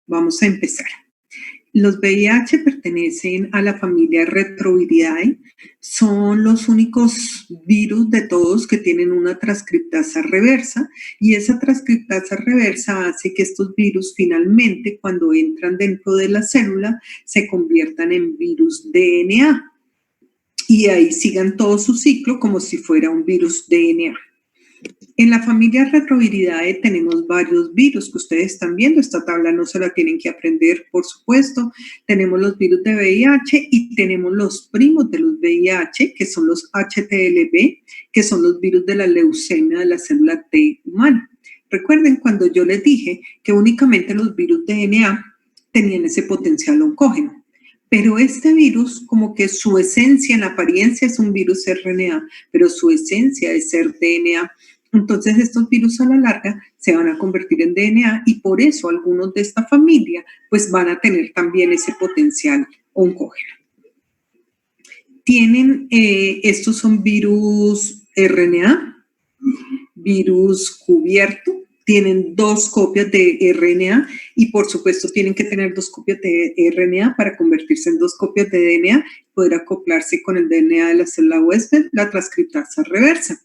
vamos a empezar. Los VIH pertenecen a la familia Retroviridae, son los únicos virus de todos que tienen una transcriptasa reversa y esa transcriptasa reversa hace que estos virus finalmente cuando entran dentro de la célula se conviertan en virus DNA y ahí sigan todo su ciclo como si fuera un virus DNA. En la familia Retroviridae tenemos varios virus que ustedes están viendo. Esta tabla no se la tienen que aprender, por supuesto. Tenemos los virus de VIH y tenemos los primos de los VIH, que son los HTLV, que son los virus de la leucemia de la célula T humana. Recuerden cuando yo les dije que únicamente los virus DNA tenían ese potencial oncógeno. Pero este virus, como que su esencia en apariencia es un virus RNA, pero su esencia es ser DNA. Entonces estos virus a la larga se van a convertir en DNA y por eso algunos de esta familia pues van a tener también ese potencial oncógeno. Estos son virus RNA, virus cubierto, tienen 2 copias de RNA y por supuesto tienen que tener 2 copias de RNA para convertirse en 2 copias de DNA y poder acoplarse con el DNA de la célula huésped, la transcriptasa reversa.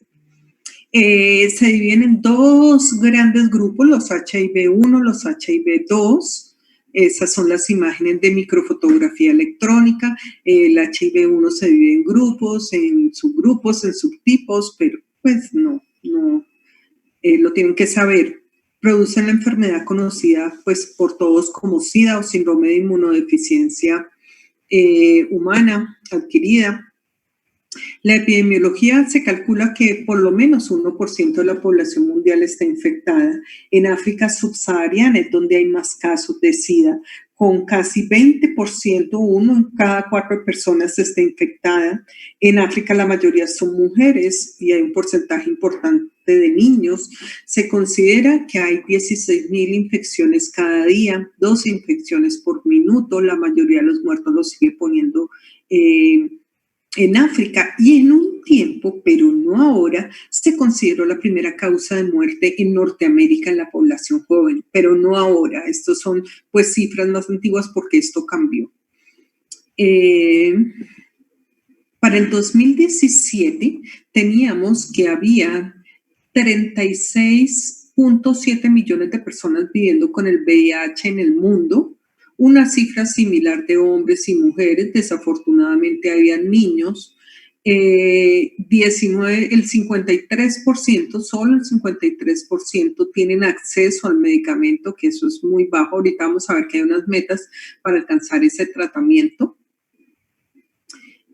Se dividen en 2 grandes grupos, los HIV-1, los HIV-2. Esas son las imágenes de microfotografía electrónica. El HIV-1 se divide en grupos, en subgrupos, en subtipos, pero pues no, lo tienen que saber. Producen la enfermedad conocida pues por todos como SIDA o síndrome de inmunodeficiencia humana adquirida. La epidemiología se calcula que por lo menos 1% de la población mundial está infectada. En África subsahariana es donde hay más casos de SIDA, con casi 20%, 1 en cada 4 personas está infectada. En África la mayoría son mujeres y hay un porcentaje importante de niños. Se considera que hay 16,000 infecciones cada día, 12 infecciones por minuto. La mayoría de los muertos los sigue poniendo en África y en un tiempo, pero no ahora, se consideró la primera causa de muerte en Norteamérica en la población joven, pero no ahora. Estos son pues cifras más antiguas porque esto cambió. Para el 2017 teníamos que había 36.7 millones de personas viviendo con el VIH en el mundo, una cifra similar de hombres y mujeres, desafortunadamente había niños, el 53%, solo el 53% tienen acceso al medicamento, que eso es muy bajo. Ahorita vamos a ver que hay unas metas para alcanzar ese tratamiento.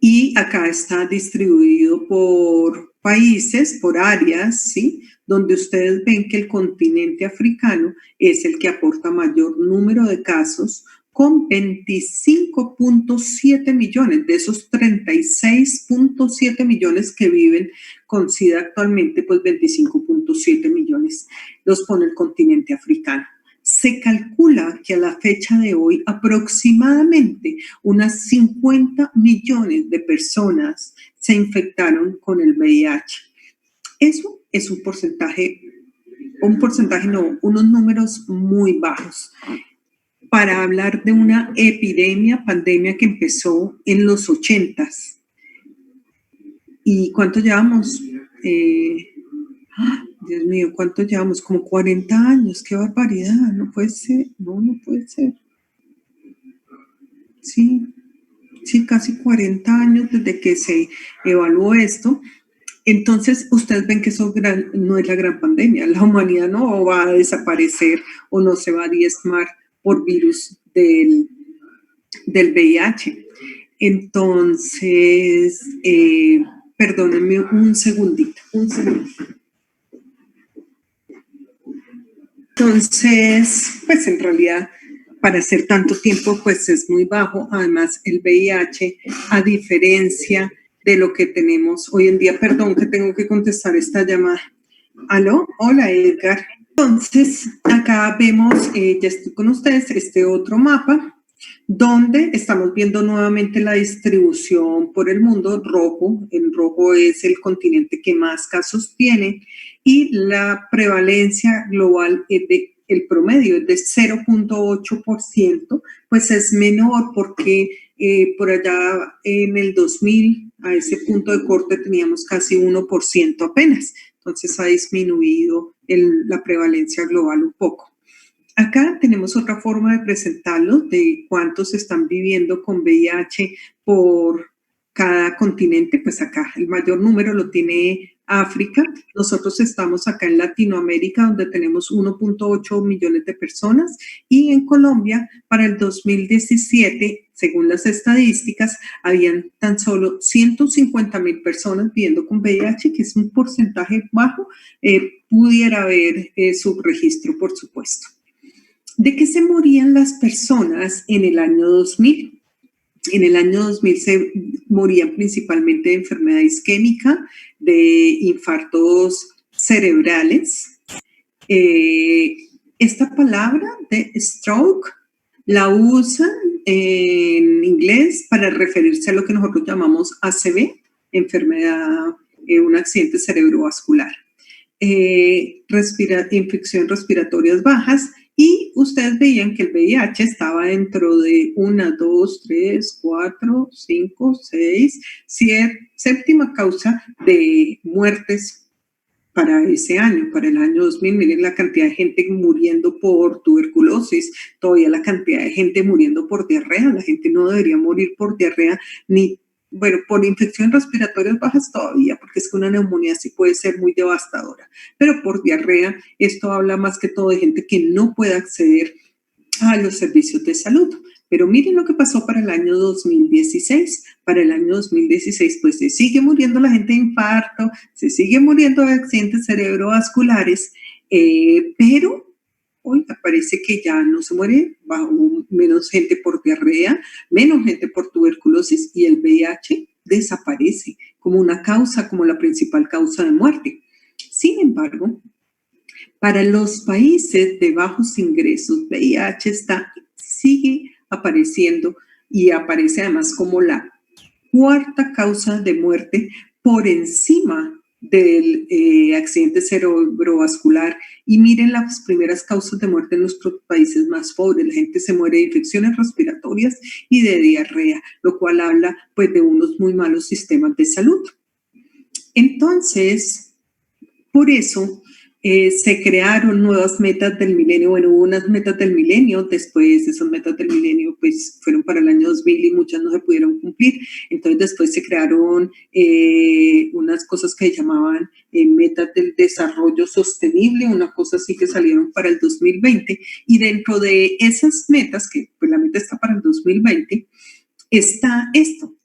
Y acá está distribuido por países, por áreas, ¿sí? Donde ustedes ven que el continente africano es el que aporta mayor número de casos, con 25.7 millones de esos 36.7 millones que viven con SIDA actualmente, pues 25.7 millones los pone el continente africano. Se calcula que a la fecha de hoy aproximadamente unas 50 millones de personas se infectaron con el VIH. Eso es unos números muy bajos para hablar de una pandemia que empezó en los 80s. ¿Y cuánto llevamos? Dios mío, ¿cuánto llevamos? Como 40 años, qué barbaridad, no puede ser, no puede ser. Sí, casi 40 años desde que se evaluó esto. Entonces, ustedes ven que eso no es la gran pandemia. La humanidad no va a desaparecer o no se va a diezmar por virus del VIH. Entonces, perdónenme un segundito. Entonces, pues en realidad, para hacer tanto tiempo, pues es muy bajo. Además, el VIH, a diferencia de lo que tenemos hoy en día, perdón que tengo que contestar esta llamada. ¿Aló? Hola, Edgar. Entonces, acá vemos, ya estoy con ustedes, este otro mapa, donde estamos viendo nuevamente la distribución por el mundo. El rojo es el continente que más casos tiene y la prevalencia global es de el promedio es de 0.8%, pues es menor porque por allá en el 2000, a ese punto de corte teníamos casi 1% apenas. Entonces ha disminuido la prevalencia global un poco. Acá tenemos otra forma de presentarlo, de cuántos están viviendo con VIH por cada continente. Pues acá el mayor número lo tiene África. Nosotros estamos acá en Latinoamérica, donde tenemos 1.8 millones de personas, y en Colombia para el 2017, según las estadísticas, habían tan solo 150.000 personas viviendo con VIH, que es un porcentaje bajo. Pudiera haber subregistro, por supuesto. ¿De qué se morían las personas en el año 2000? En el año 2000 se morían principalmente de enfermedad isquémica, de infartos cerebrales. Esta palabra de stroke la usan en inglés para referirse a lo que nosotros llamamos ACV, enfermedad, un accidente cerebrovascular. Infección respiratorias bajas, y ustedes veían que el VIH estaba dentro de 1, 2, 3, 4, 5, 6, 7, séptima causa de muertes para ese año, para el año 2000. Miren la cantidad de gente muriendo por tuberculosis, todavía la cantidad de gente muriendo por diarrea. La gente no debería morir por diarrea ni, bueno, por infecciones respiratorias bajas todavía, porque es que una neumonía sí puede ser muy devastadora, pero por diarrea esto habla más que todo de gente que no puede acceder a los servicios de salud. Pero miren lo que pasó para el año 2016. Para el año 2016, pues se sigue muriendo la gente de infarto, se sigue muriendo de accidentes cerebrovasculares, pero hoy parece que ya no se muere, menos gente por diarrea, menos gente por tuberculosis, y el VIH desaparece como una causa, como la principal causa de muerte. Sin embargo, para los países de bajos ingresos, VIH sigue apareciendo, y aparece además como la cuarta causa de muerte por encima del accidente cerebrovascular. Y miren las primeras causas de muerte en nuestros países más pobres. La gente se muere de infecciones respiratorias y de diarrea, lo cual habla pues de unos muy malos sistemas de salud. Entonces, por eso se crearon nuevas metas del milenio. Bueno, hubo unas metas del milenio, después esas metas del milenio pues fueron para el año 2000 y muchas no se pudieron cumplir. Entonces después se crearon unas cosas que se llamaban metas del desarrollo sostenible, una cosa así, que salieron para el 2020, y dentro de esas metas, que pues la meta está para el 2020, está esto,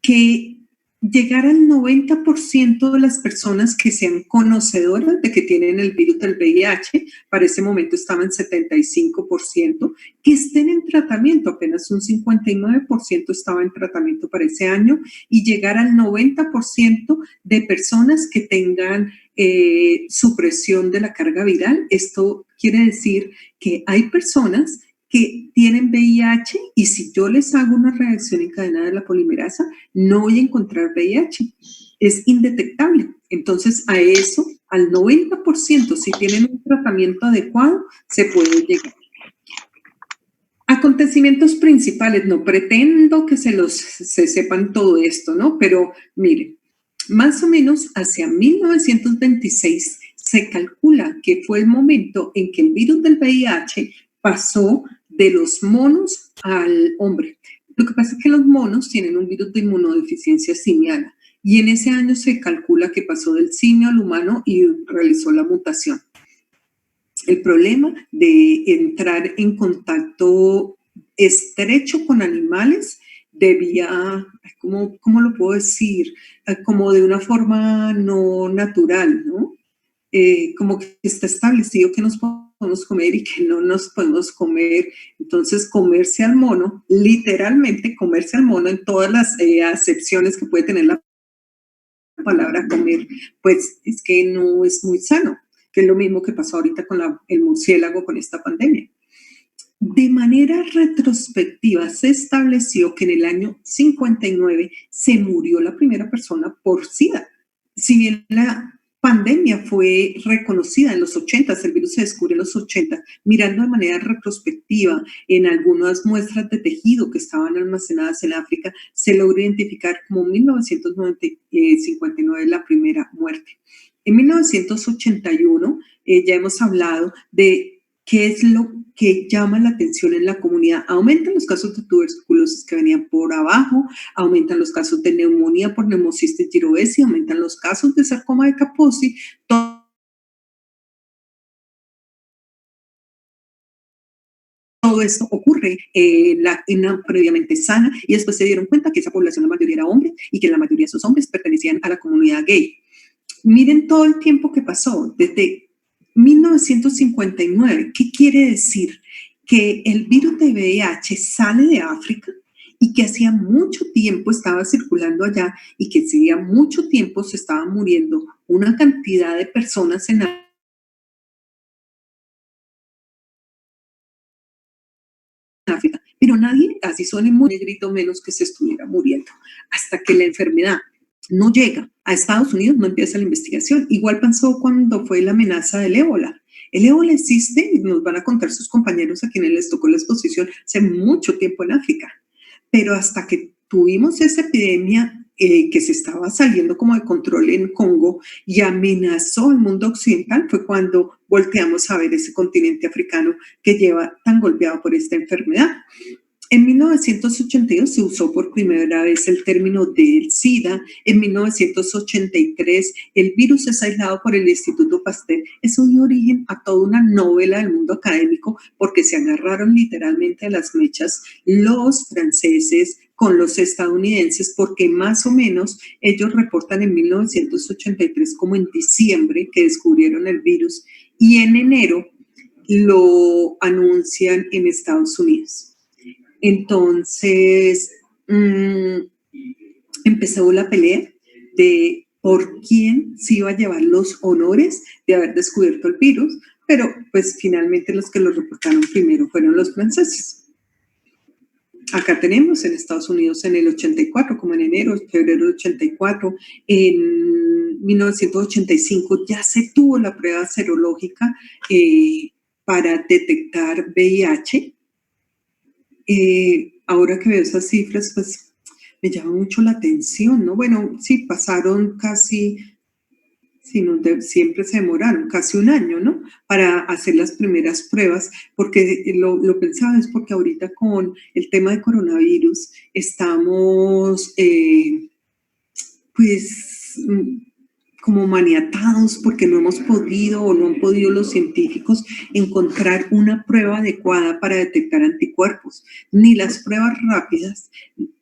que llegar al 90% de las personas que sean conocedoras de que tienen el virus del VIH. Para ese momento estaba en 75%, que estén en tratamiento, apenas un 59% estaba en tratamiento para ese año, y llegar al 90% de personas que tengan supresión de la carga viral. Esto quiere decir que hay personas que tienen VIH, y si yo les hago una reacción en cadena de la polimerasa, no voy a encontrar VIH. Es indetectable. Entonces, a eso, al 90%, si tienen un tratamiento adecuado, se puede llegar. Acontecimientos principales. No pretendo que se sepan todo esto, ¿no? Pero miren, más o menos hacia 1926 se calcula que fue el momento en que el virus del VIH pasó de los monos al hombre. Lo que pasa es que los monos tienen un virus de inmunodeficiencia simiana, y en ese año se calcula que pasó del simio al humano y realizó la mutación. El problema de entrar en contacto estrecho con animales debía, ¿cómo lo puedo decir? Como de una forma no natural, ¿no? Como que está establecido que nos podemos comer y que no nos podemos comer. Entonces, comerse al mono, literalmente comerse al mono en todas las acepciones que puede tener la palabra comer, pues es que no es muy sano, que es lo mismo que pasó ahorita con el murciélago con esta pandemia. De manera retrospectiva, se estableció que en el año 59 se murió la primera persona por SIDA. Si bien pandemia fue reconocida en los 80, el virus se descubre en los 80, mirando de manera retrospectiva en algunas muestras de tejido que estaban almacenadas en África, se logró identificar como 1959 la primera muerte. En 1981 ya hemos hablado de qué es lo que llama la atención en la comunidad. Aumentan los casos de tuberculosis que venían por abajo, aumentan los casos de neumonía por neumocistis girovesi, aumentan los casos de sarcoma de Kaposi. Todo esto ocurre previamente sana y después se dieron cuenta que esa población, la mayoría era hombre y que la mayoría de esos hombres pertenecían a la comunidad gay. Miren todo el tiempo que pasó desde 1959. ¿Qué quiere decir? Que el virus de VIH sale de África y que hacía mucho tiempo estaba circulando allá y que hacía mucho tiempo se estaban muriendo una cantidad de personas en África, pero nadie, así suene muy negrito, menos que se estuviera muriendo, hasta que la enfermedad no llega a Estados Unidos, no empieza la investigación. Igual pasó cuando fue la amenaza del ébola. El ébola existe, y nos van a contar sus compañeros a quienes les tocó la exposición hace mucho tiempo en África, pero hasta que tuvimos esa epidemia que se estaba saliendo como de control en Congo y amenazó al mundo occidental, fue cuando volteamos a ver ese continente africano que lleva tan golpeado por esta enfermedad. En 1982 se usó por primera vez el término del SIDA. En 1983 el virus es aislado por el Instituto Pasteur. Eso dio origen a toda una novela del mundo académico porque se agarraron literalmente a las mechas los franceses con los estadounidenses porque más o menos ellos reportan en 1983 como en diciembre que descubrieron el virus y en enero lo anuncian en Estados Unidos. Entonces, empezó la pelea de por quién se iba a llevar los honores de haber descubierto el virus, pero pues finalmente los que lo reportaron primero fueron los franceses. Acá tenemos en Estados Unidos en el 84, como en enero, febrero del 84, en 1985 ya se tuvo la prueba serológica para detectar VIH. Ahora que veo esas cifras, pues me llama mucho la atención, ¿no? Bueno, sí, pasaron casi, sí, no, siempre se demoraron casi un año, ¿no? Para hacer las primeras pruebas, porque lo pensaba es porque ahorita con el tema de coronavirus estamos, pues, como maniatados porque no hemos podido o no han podido los científicos encontrar una prueba adecuada para detectar anticuerpos. Ni las pruebas rápidas,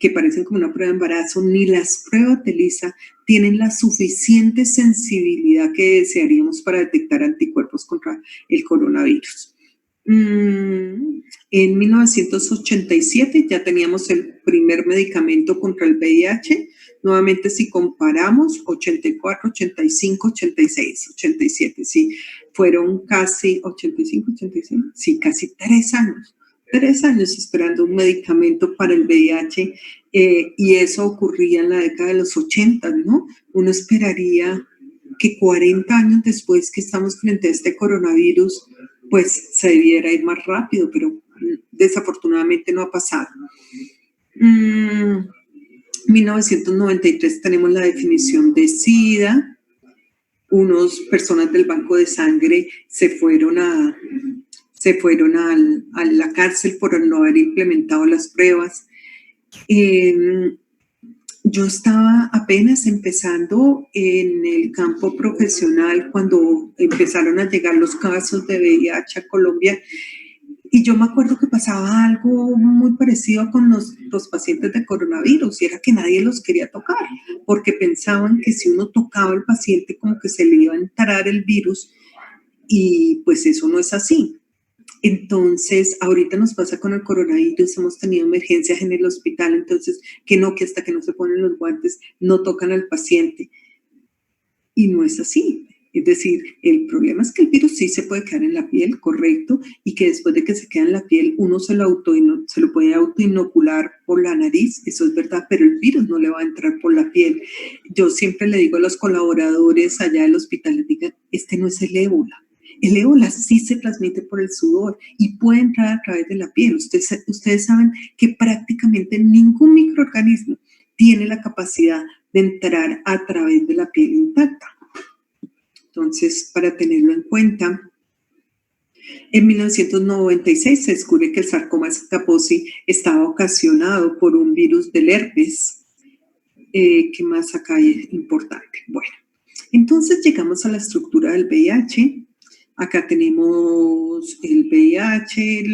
que parecen como una prueba de embarazo, ni las pruebas de ELISA tienen la suficiente sensibilidad que desearíamos para detectar anticuerpos contra el coronavirus. En 1987 ya teníamos el primer medicamento contra el VIH. Nuevamente, si comparamos, 84, 85, 86, 87, sí, fueron casi 85, 86, sí, casi 3 años esperando un medicamento para el VIH, y eso ocurría en la década de los 80, ¿no? Uno esperaría que 40 años después que estamos frente a este coronavirus, pues se debiera ir más rápido, pero desafortunadamente no ha pasado. 1993 tenemos la definición de SIDA. Unas personas del banco de sangre se fueron a la cárcel por no haber implementado las pruebas. Yo estaba apenas empezando en el campo profesional cuando empezaron a llegar los casos de VIH a Colombia. Y yo me acuerdo que pasaba algo muy parecido con los pacientes de coronavirus, y era que nadie los quería tocar, porque pensaban que si uno tocaba al paciente como que se le iba a entrar el virus, y pues eso no es así. Entonces, ahorita nos pasa con el coronavirus, hemos tenido emergencias en el hospital, entonces, que hasta que no se ponen los guantes, no tocan al paciente. Y no es así. Es decir, el problema es que el virus sí se puede quedar en la piel, correcto, y que después de que se queda en la piel uno se lo puede autoinocular por la nariz, eso es verdad, pero el virus no le va a entrar por la piel. Yo siempre le digo a los colaboradores allá del hospital, digan, este no es el ébola. El ébola sí se transmite por el sudor y puede entrar a través de la piel. Ustedes saben que prácticamente ningún microorganismo tiene la capacidad de entrar a través de la piel intacta. Entonces, para tenerlo en cuenta, en 1996 se descubre que el sarcoma kaposi estaba ocasionado por un virus del herpes. ¿Qué más acá hay importante? Bueno, entonces llegamos a la estructura del VIH. Acá tenemos el VIH,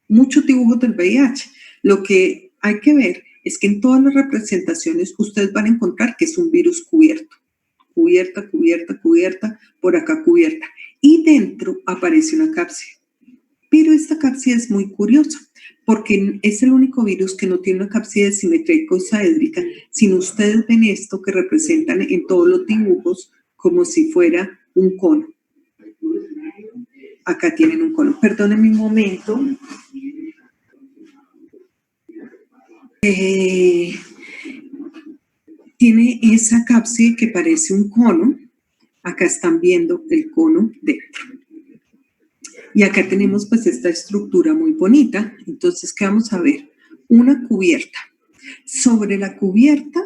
muchos dibujos del VIH. Lo que hay que ver es que en todas las representaciones ustedes van a encontrar que es un virus cubierto. Cubierta, cubierta, cubierta, por acá cubierta. Y dentro aparece una cápside. Pero esta cápside es muy curiosa, porque es el único virus que no tiene una cápside de simetría icosaédrica, sino ustedes ven esto que representan en todos los dibujos como si fuera un cono. Acá tienen un cono. Perdónenme un momento. Tiene esa cápside que parece un cono. Acá están viendo el cono dentro. Y acá tenemos pues esta estructura muy bonita. Entonces, ¿qué vamos a ver? Una cubierta. Sobre la cubierta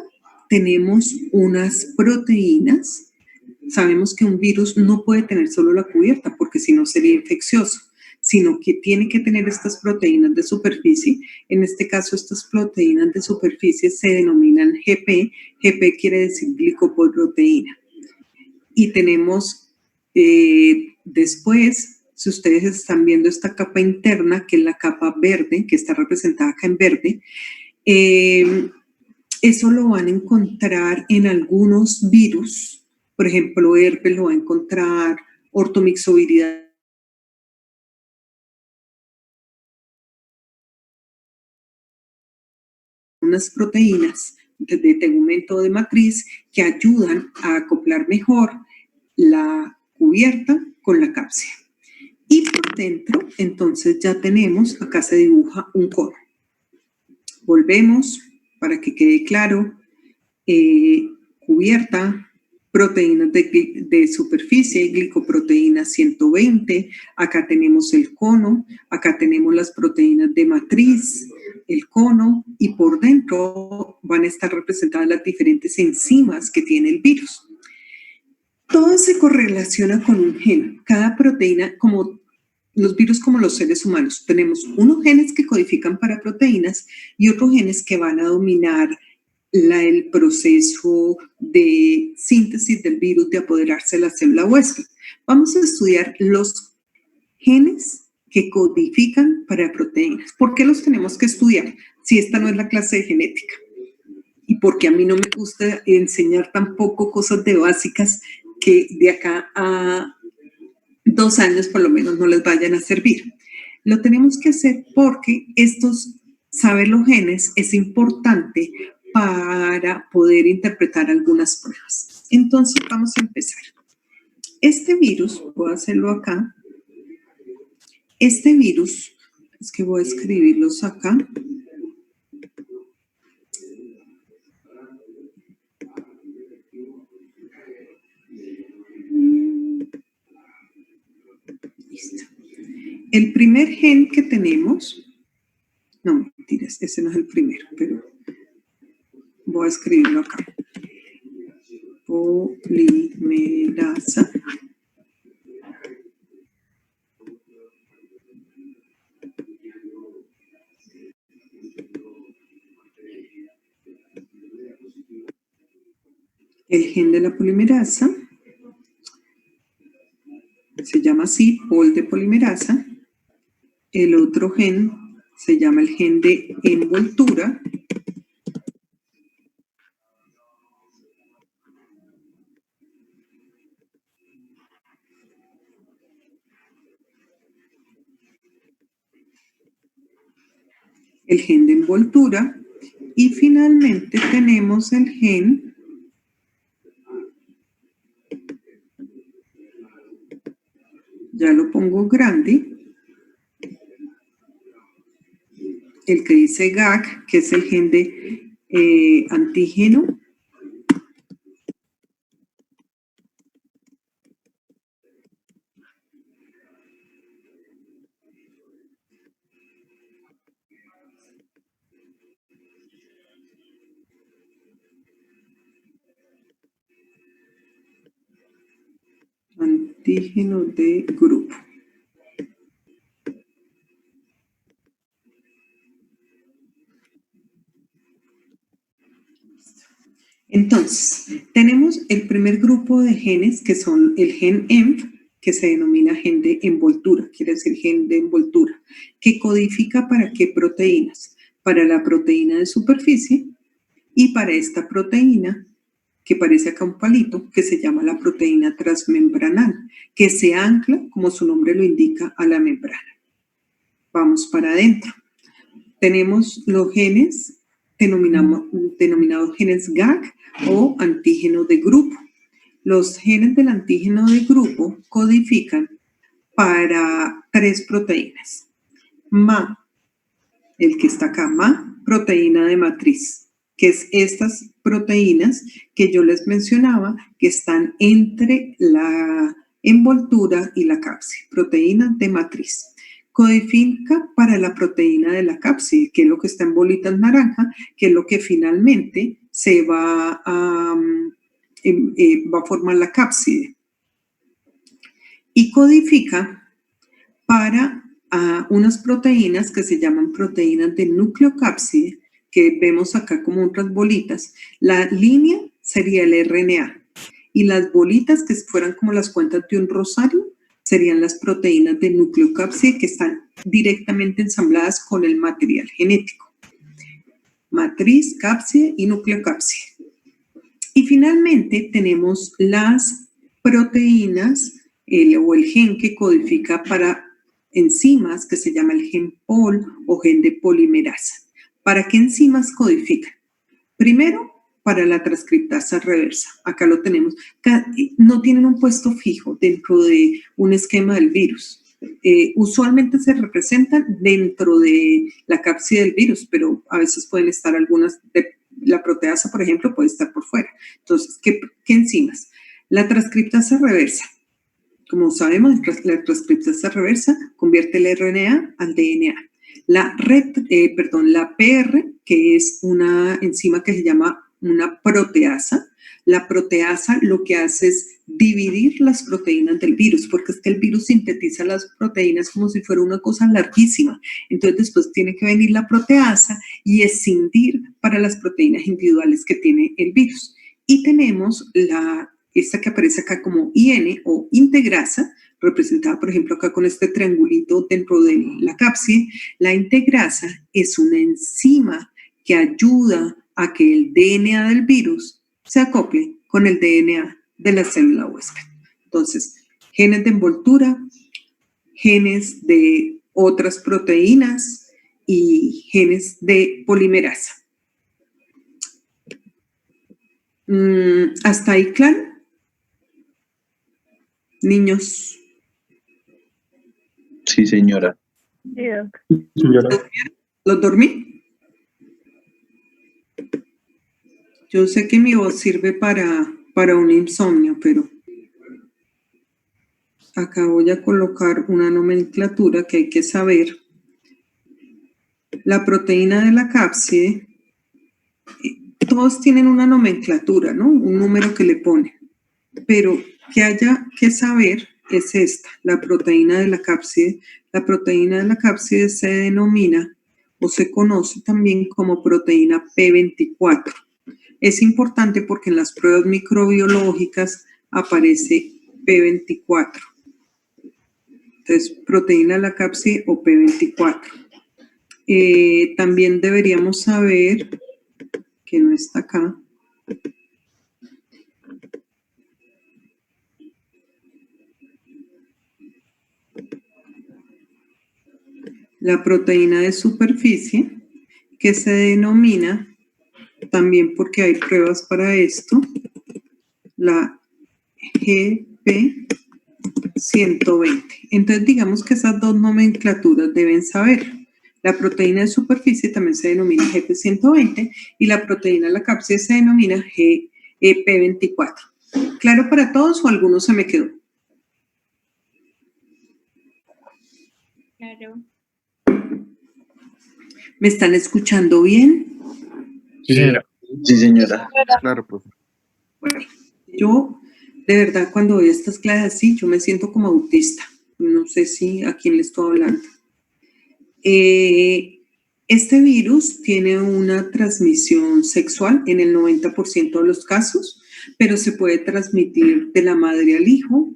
tenemos unas proteínas. Sabemos que un virus no puede tener solo la cubierta porque si no sería infeccioso, sino que tiene que tener estas proteínas de superficie. En este caso, estas proteínas de superficie se denominan GP. GP quiere decir glicoproteína. Y tenemos después, si ustedes están viendo esta capa interna, que es la capa verde, que está representada acá en verde, eso lo van a encontrar en algunos virus. Por ejemplo, herpes lo va a encontrar, ortomixoviridad. Unas proteínas de tegumento de matriz que ayudan a acoplar mejor la cubierta con la cápside. Y por dentro, entonces ya tenemos, acá se dibuja un cono. Volvemos para que quede claro, cubierta, proteínas de superficie, glicoproteína 120, acá tenemos el cono, acá tenemos las proteínas de matriz, el cono, y por dentro van a estar representadas las diferentes enzimas que tiene el virus. Todo se correlaciona con un gen. Cada proteína, como los virus como los seres humanos, tenemos unos genes que codifican para proteínas y otros genes que van a dominar el proceso de síntesis del virus, de apoderarse de la célula huésped. Vamos a estudiar los genes que codifican para proteínas. ¿Por qué los tenemos que estudiar si esta no es la clase de genética? Y porque a mí no me gusta enseñar tampoco cosas de básicas que de acá a 2 años por lo menos no les vayan a servir. Lo tenemos que hacer porque saber los genes es importante para poder interpretar algunas pruebas. Entonces vamos a empezar. Este virus, voy a hacerlo acá. Este virus, es que voy a escribirlos acá. Listo. El primer gen que tenemos, no, mentiras, ese no es el primero, pero voy a escribirlo acá. Polimerasa. El gen de la polimerasa se llama así, Pol de polimerasa. El otro gen se llama el gen de envoltura. El gen de envoltura. Y finalmente tenemos el gen ya lo pongo grande, el que dice GAG, que es el gen de antígeno de grupo. Entonces, tenemos el primer grupo de genes que son el gen ENV, que se denomina gen de envoltura, quiere decir gen de envoltura, que codifica para qué proteínas, para la proteína de superficie y para esta proteína que parece acá un palito, que se llama la proteína transmembranal, que se ancla, como su nombre lo indica, a la membrana. Vamos para adentro. Tenemos los genes denominados genes GAG o antígeno de grupo. Los genes del antígeno de grupo codifican para 3 proteínas. MA, el que está acá, MA, proteína de matriz, que es estas proteínas que yo les mencionaba que están entre la envoltura y la cápside, proteína de matriz. Codifica para la proteína de la cápside, que es lo que está en bolitas naranja, que es lo que finalmente se va a formar la cápside. Y codifica para unas proteínas que se llaman proteínas de nucleocápside, que vemos acá como otras bolitas. La línea sería el RNA y las bolitas que fueran como las cuentas de un rosario serían las proteínas de nucleocápside que están directamente ensambladas con el material genético. Matriz, cápside y nucleocápside. Y finalmente tenemos las proteínas o el gen que codifica para enzimas que se llama el gen POL o gen de polimerasa. ¿Para qué enzimas codifican? Primero, para la transcriptasa reversa. Acá lo tenemos. No tienen un puesto fijo dentro de un esquema del virus. Usualmente se representan dentro de la cápside del virus, pero a veces pueden estar algunas, la proteasa, por ejemplo, puede estar por fuera. Entonces, ¿qué enzimas? La transcriptasa reversa. Como sabemos, la transcriptasa reversa convierte el RNA al DNA. La PR, que es una enzima que se llama una proteasa. La proteasa lo que hace es dividir las proteínas del virus, porque es que el virus sintetiza las proteínas como si fuera una cosa larguísima. Entonces después tiene que venir la proteasa y escindir para las proteínas individuales que tiene el virus. Y tenemos esta que aparece acá como IN o integrasa, representada por ejemplo acá con este triangulito dentro de la cápside. La integrasa es una enzima que ayuda a que el DNA del virus se acople con el DNA de la célula huésped. Entonces, genes de envoltura, genes de otras proteínas y genes de polimerasa. ¿Hasta ahí claro? Niños. Sí, señora. Sí, señora. ¿Los dormí? Yo sé que mi voz sirve para un insomnio, pero acá voy a colocar una nomenclatura que hay que saber. La proteína de la cápside, todos tienen una nomenclatura, ¿no? Un número que le ponen. Pero que haya que saber es esta, la proteína de la cápside. La proteína de la cápside se denomina o se conoce también como proteína P24. Es importante porque en las pruebas microbiológicas aparece P24. Entonces, proteína de la cápside o P24. También deberíamos saber, que no está acá, la proteína de superficie, que se denomina, también porque hay pruebas para esto, la GP 120. Entonces, digamos que esas dos nomenclaturas deben saber. La proteína de superficie también se denomina GP120 y la proteína de la cápside se denomina GP24. ¿Claro para todos o alguno se me quedó? Claro. ¿Me están escuchando bien? Sí, señora. Sí, señora. Claro, profe. Bueno, yo, de verdad, cuando doy estas clases así, yo me siento como autista. No sé si a quién le estoy hablando. Este virus tiene una transmisión sexual en el 90% de los casos, pero se puede transmitir de la madre al hijo.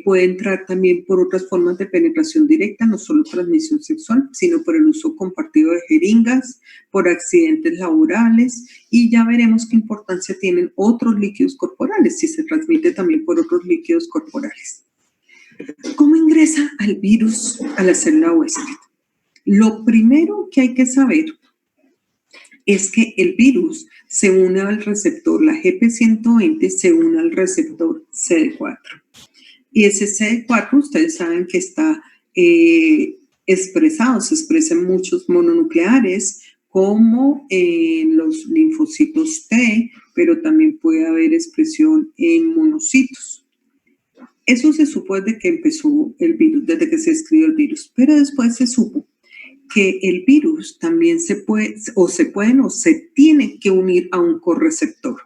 Puede entrar también por otras formas de penetración directa, no solo transmisión sexual, sino por el uso compartido de jeringas, por accidentes laborales, y ya veremos qué importancia tienen otros líquidos corporales, si se transmite también por otros líquidos corporales. ¿Cómo ingresa al virus a la célula huésped? Lo primero que hay que saber es que el virus se une al receptor, la GP120 se une al receptor CD4. Y ese CD4, ustedes saben que está expresado, se expresa en muchos mononucleares, como en los linfocitos T, pero también puede haber expresión en monocitos. Eso se supo desde que empezó el virus, desde que se escribió el virus, pero después se supo que el virus también se tiene que unir a un correceptor.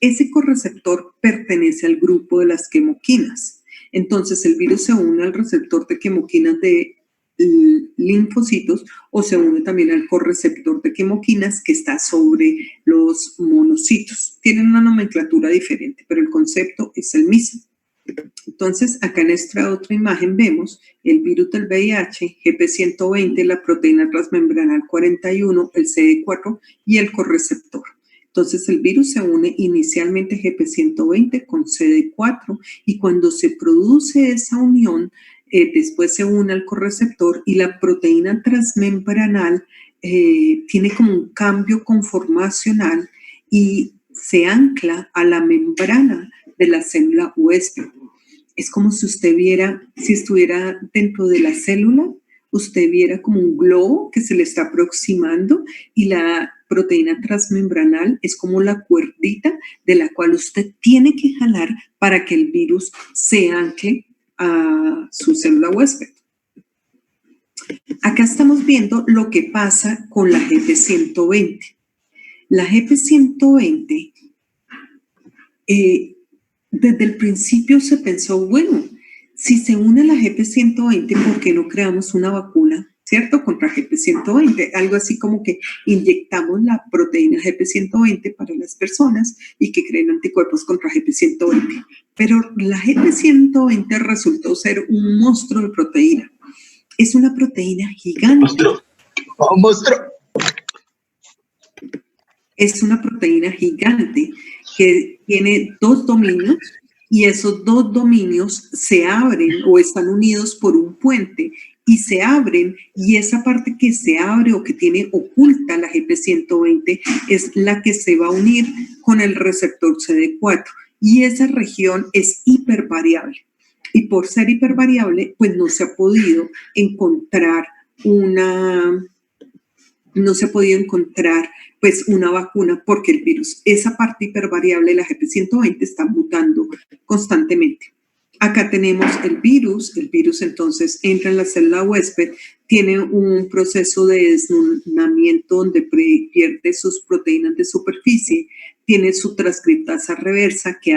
Ese correceptor pertenece al grupo de las quemoquinas. Entonces, el virus se une al receptor de quemoquinas de linfocitos o se une también al correceptor de quemoquinas que está sobre los monocitos. Tienen una nomenclatura diferente, pero el concepto es el mismo. Entonces, acá en esta otra imagen vemos el virus del VIH, GP120, la proteína transmembranal 41, el CD4 y el correceptor. Entonces, el virus se une inicialmente GP120 con CD4 y cuando se produce esa unión, después se une al correceptor y la proteína transmembranal tiene como un cambio conformacional y se ancla a la membrana de la célula huésped. Es como si usted viera, si estuviera dentro de la célula, usted viera como un globo que se le está aproximando y la proteína transmembranal es como la cuerdita de la cual usted tiene que jalar para que el virus se ancle a su célula huésped. Acá estamos viendo lo que pasa con la GP120. La GP120 desde el principio se pensó, bueno, si se une a la GP120, ¿por qué no creamos una vacuna, cierto? Contra GP120, algo así como que inyectamos la proteína GP120 para las personas y que creen anticuerpos contra GP120. Pero la GP120 resultó ser un monstruo de proteína. Es una proteína gigante. ¿Monstruo? ¡Oh, monstruo! Es una proteína gigante que tiene dos dominios y esos dos dominios se abren o están unidos por un puente y se abren y esa parte que se abre o que tiene oculta la GP120 es la que se va a unir con el receptor CD4 y esa región es hipervariable. Y por ser hipervariable, pues no se ha podido encontrar pues una vacuna porque el virus, esa parte hipervariable de la GP120 está mutando constantemente. Acá tenemos el virus entonces entra en la célula huésped, tiene un proceso de desnudamiento donde pierde sus proteínas de superficie, tiene su transcriptasa reversa que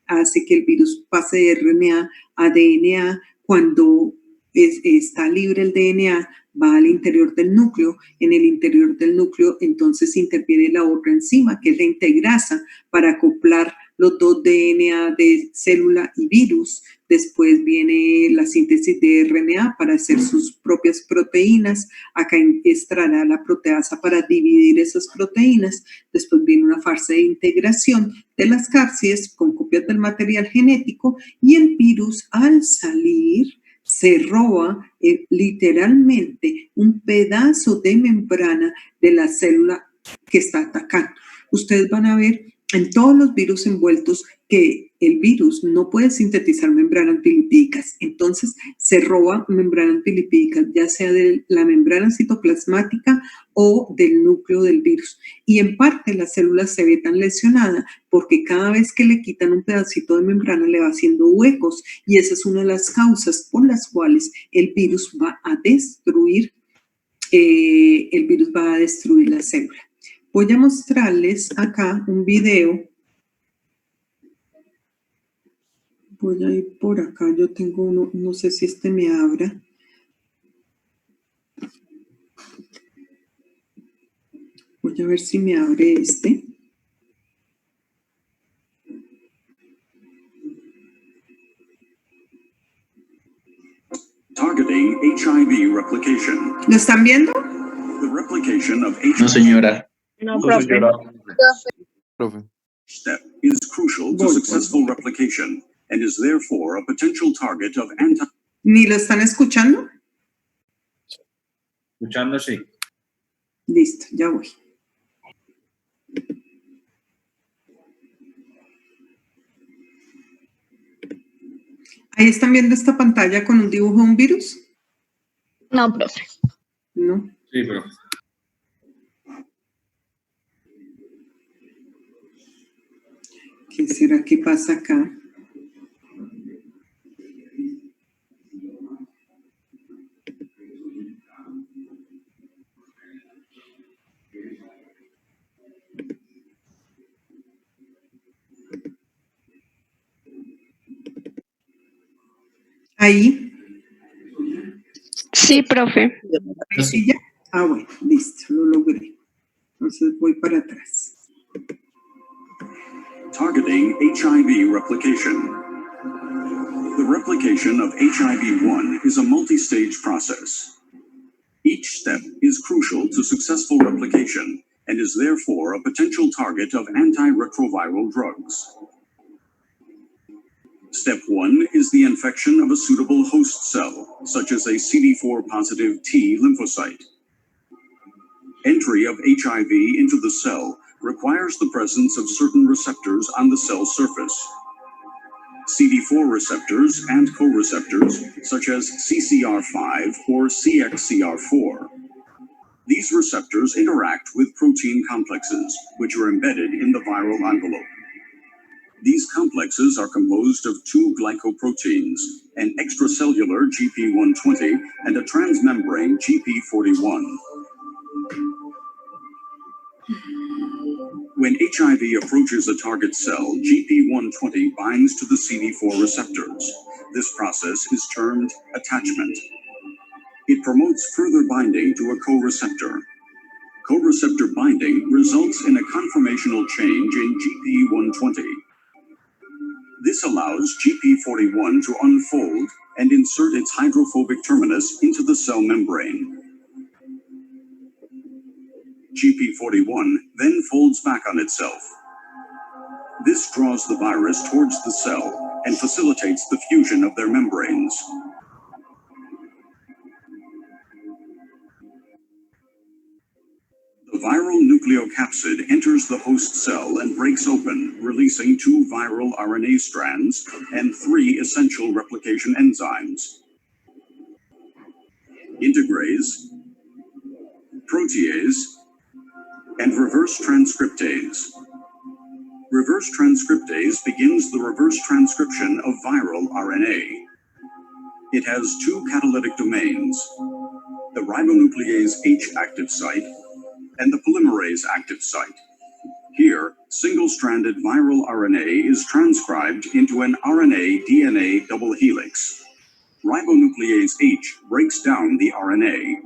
hace que el virus pase de RNA a DNA. Cuando está libre el DNA, va al interior del núcleo. En el interior del núcleo, entonces interviene la otra enzima, que es la integrasa, para acoplar los dos DNA de célula y virus. Después viene la síntesis de RNA para hacer sus propias proteínas. Acá extraerá la proteasa para dividir esas proteínas. Después viene una fase de integración de las cápsides con copias del material genético y el virus, al salir, se roba literalmente un pedazo de membrana de la célula que está atacando. Ustedes van a ver En todos los virus envueltos que el virus no puede sintetizar membranas bilipídicas, entonces se roba membranas bilipídicas, ya sea de la membrana citoplasmática o del núcleo del virus. Y en parte la célula se ve tan lesionada porque cada vez que le quitan un pedacito de membrana le va haciendo huecos, y esa es una de las causas por las cuales el virus va a destruir la célula. Voy a mostrarles acá un video. Voy a ir por acá, yo tengo uno, no sé si este me abra. Voy a ver si me abre este. Targeting HIV replication. ¿Lo están viendo? The replication of HIV No, señora. No, No, profe. señora. Profe. step is crucial to successful replication and is therefore a potential target of anti. ¿Ni lo están escuchando? Escuchando, sí. Listo, ya voy. ¿Ahí están viendo esta pantalla con un dibujo de un virus? No, profe. No. Sí, profe. ¿Qué será que pasa acá? Ahí. Sí, profe. Ahí sí ya. Ah, bueno, listo, lo logré. Entonces voy para atrás. Targeting HIV replication. The replication of HIV-1 is a multi-stage process. Each step is crucial to successful replication and is therefore a potential target of antiretroviral drugs. Step 1 is the infection of a suitable host cell, such as a CD4-positive T lymphocyte. Entry of HIV into the cell requires the presence of certain receptors on the cell surface. CD4 receptors and co-receptors, such as CCR5 or CXCR4. These receptors interact with protein complexes, which are embedded in the viral envelope. These complexes are composed of two glycoproteins, an extracellular GP120 and a transmembrane GP41. When HIV approaches a target cell, GP120 binds to the CD4 receptors. This process is termed attachment. It promotes further binding to a co-receptor. Co-receptor binding results in a conformational change in GP120. This allows GP41 to unfold and insert its hydrophobic terminus into the cell membrane. GP41 then folds back on itself. This draws the virus towards the cell and facilitates the fusion of their membranes. The viral nucleocapsid enters the host cell and breaks open, releasing 2 viral RNA strands and 3 essential replication enzymes: integrase, protease, and reverse transcriptase. Reverse transcriptase begins the reverse transcription of viral RNA. It has 2 catalytic domains: the ribonuclease H active site and the polymerase active site. Here, single-stranded viral RNA is transcribed into an RNA-DNA double helix. Ribonuclease H breaks down the RNA.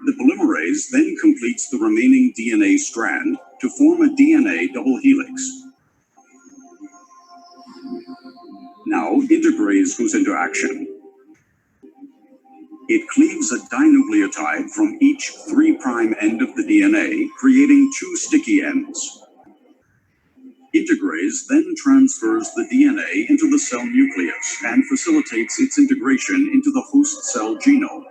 The polymerase then completes the remaining DNA strand to form a DNA double helix. Now, integrase goes into action. It cleaves a dinucleotide from each 3' end of the DNA, creating 2 sticky ends. Integrase then transfers the DNA into the cell nucleus and facilitates its integration into the host cell genome.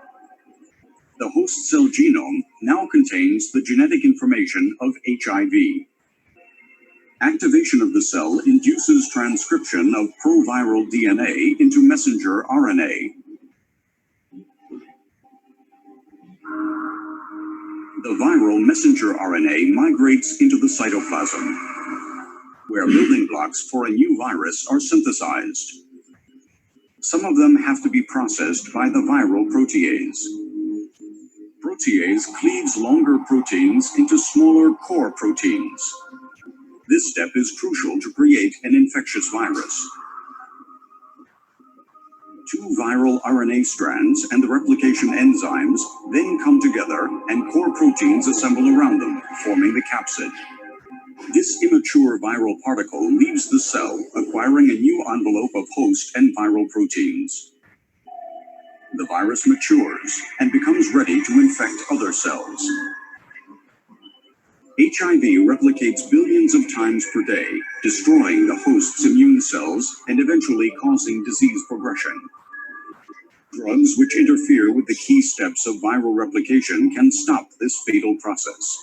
The host cell genome now contains the genetic information of HIV. Activation of the cell induces transcription of proviral DNA into messenger RNA. The viral messenger RNA migrates into the cytoplasm, where building blocks for a new virus are synthesized. Some of them have to be processed by the viral protease. Protease cleaves longer proteins into smaller core proteins. This step is crucial to create an infectious virus. Two viral RNA strands and the replication enzymes then come together and core proteins assemble around them, forming the capsid. This immature viral particle leaves the cell, acquiring a new envelope of host and viral proteins. The virus matures and becomes ready to infect other cells. HIV replicates billions of times per day, destroying the host's immune cells and eventually causing disease progression. Drugs which interfere with the key steps of viral replication can stop this fatal process.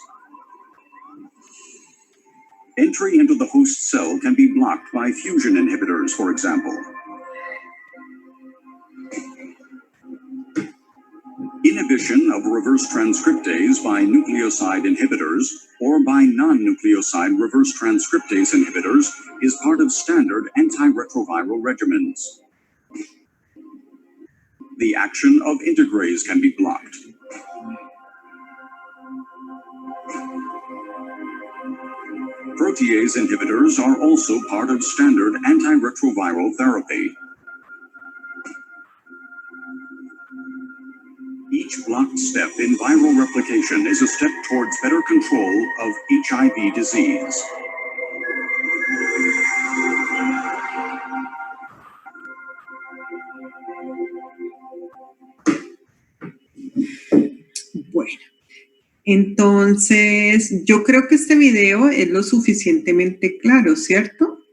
Entry into the host cell can be blocked by fusion inhibitors, for example. Inhibition of reverse transcriptase by nucleoside inhibitors or by non-nucleoside reverse transcriptase inhibitors is part of standard antiretroviral regimens. The action of integrase can be blocked. Protease inhibitors are also part of standard antiretroviral therapy. Each blocked step in viral replication is a step towards better control of HIV disease. Bueno, entonces yo creo que este video es lo suficientemente claro, ¿cierto?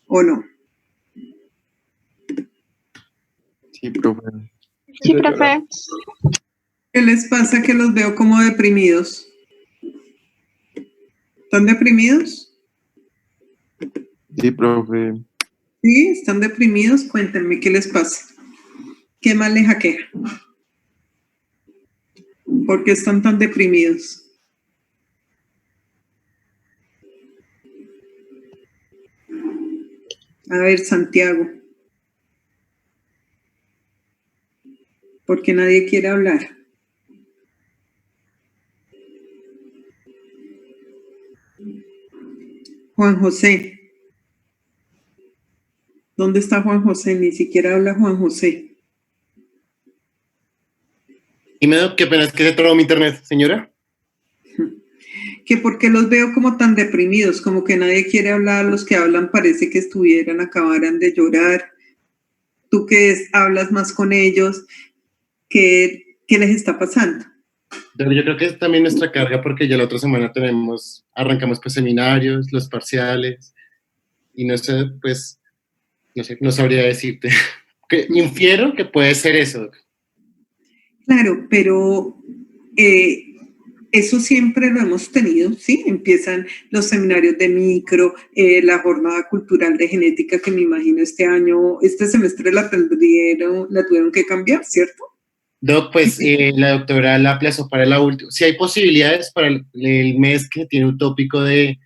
¿O no? Sí, profe. Sí, profe. ¿Qué les pasa que los veo como deprimidos? ¿Están deprimidos? Sí, profe. ¿Sí? ¿Están deprimidos? Cuéntenme qué les pasa. ¿Qué más les aqueja? ¿Por qué están tan deprimidos? A ver, Santiago. ¿Por qué nadie quiere hablar? Juan José. ¿Dónde está Juan José? Ni siquiera habla Juan José. Y me da que pena, es que se trabó mi internet, señora. Que porque los veo como tan deprimidos, como que nadie quiere hablar, los que hablan parece que acabaran de llorar. Tú que hablas más con ellos, ¿qué les está pasando? Pero yo creo que es también nuestra carga porque ya la otra semana arrancamos pues seminarios, los parciales, y no sé, pues, no sé, no sabría decirte. Que infiero que puede ser eso. Claro, pero eso siempre lo hemos tenido, ¿sí? Empiezan los seminarios de micro, la jornada cultural de genética que me imagino este semestre la tuvieron que cambiar, ¿cierto? Doc, pues la doctora la aplazó para la última. Si hay posibilidades para el mes que tiene un tópico de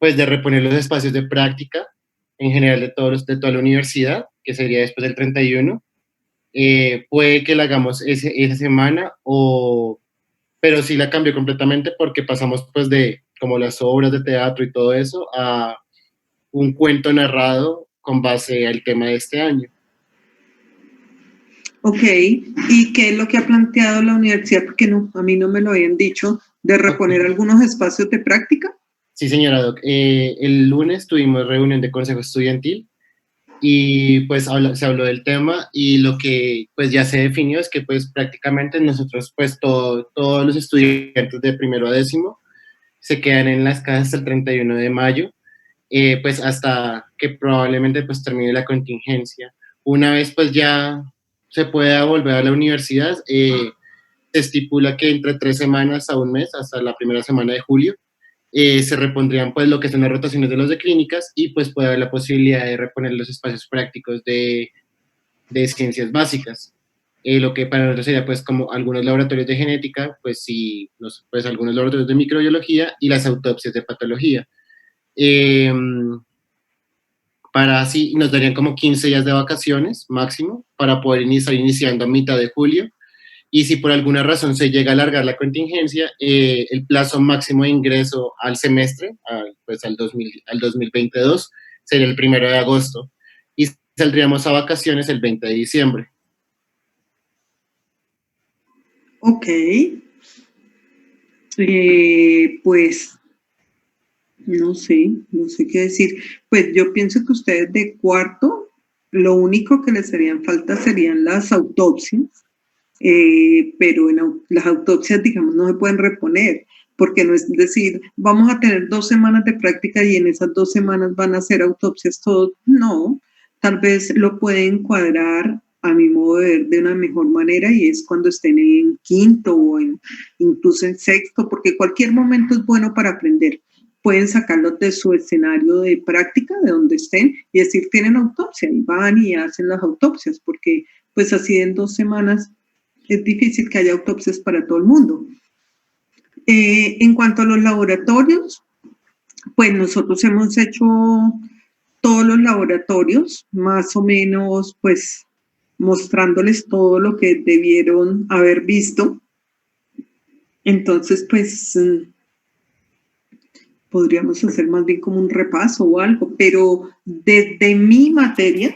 reponer los espacios de práctica en general de toda la universidad, que sería después del 31, puede que la hagamos esa semana, pero sí la cambió completamente porque pasamos pues de como las obras de teatro y todo eso a un cuento narrado con base al tema de este año. Ok, ¿y qué es lo que ha planteado la universidad? Porque no, a mí no me lo habían dicho, de reponer algunos espacios de práctica. Sí, señora Doc. El lunes tuvimos reunión de consejo estudiantil y pues se habló del tema y lo que pues ya se definió es que pues prácticamente nosotros pues todos los estudiantes de primero a décimo se quedan en las casas hasta el 31 de mayo, pues hasta que probablemente pues termine la contingencia. Una vez pues ya se pueda volver a la universidad, se estipula que entre 3 semanas a un mes, hasta la primera semana de julio, se repondrían pues lo que son las rotaciones de los de clínicas y pues puede haber la posibilidad de reponer los espacios prácticos de ciencias básicas. Lo que para nosotros sería pues como algunos laboratorios de genética, pues sí, pues algunos laboratorios de microbiología y las autopsias de patología. Eh, para así nos darían como 15 días de vacaciones máximo para poder estar iniciando a mitad de julio. Y si por alguna razón se llega a alargar la contingencia, el plazo máximo de ingreso al semestre, pues al 2022, sería el 1 de agosto. Y saldríamos a vacaciones el 20 de diciembre. Ok. Pues no sé qué decir. Pues yo pienso que ustedes de cuarto, lo único que les harían falta serían las autopsias, pero las autopsias, digamos, no se pueden reponer, porque no es decir, vamos a tener 2 semanas de práctica y en esas 2 semanas van a hacer autopsias todos. No, tal vez lo pueden cuadrar a mi modo de ver de una mejor manera y es cuando estén en quinto o incluso en sexto, porque cualquier momento es bueno para aprender. Pueden sacarlos de su escenario de práctica, de donde estén, y decir, tienen autopsia, y van y hacen las autopsias, porque pues así en 2 semanas es difícil que haya autopsias para todo el mundo. En cuanto a los laboratorios, pues nosotros hemos hecho todos los laboratorios, más o menos, pues mostrándoles todo lo que debieron haber visto. Entonces, pues podríamos hacer más bien como un repaso o algo, pero desde mi materia,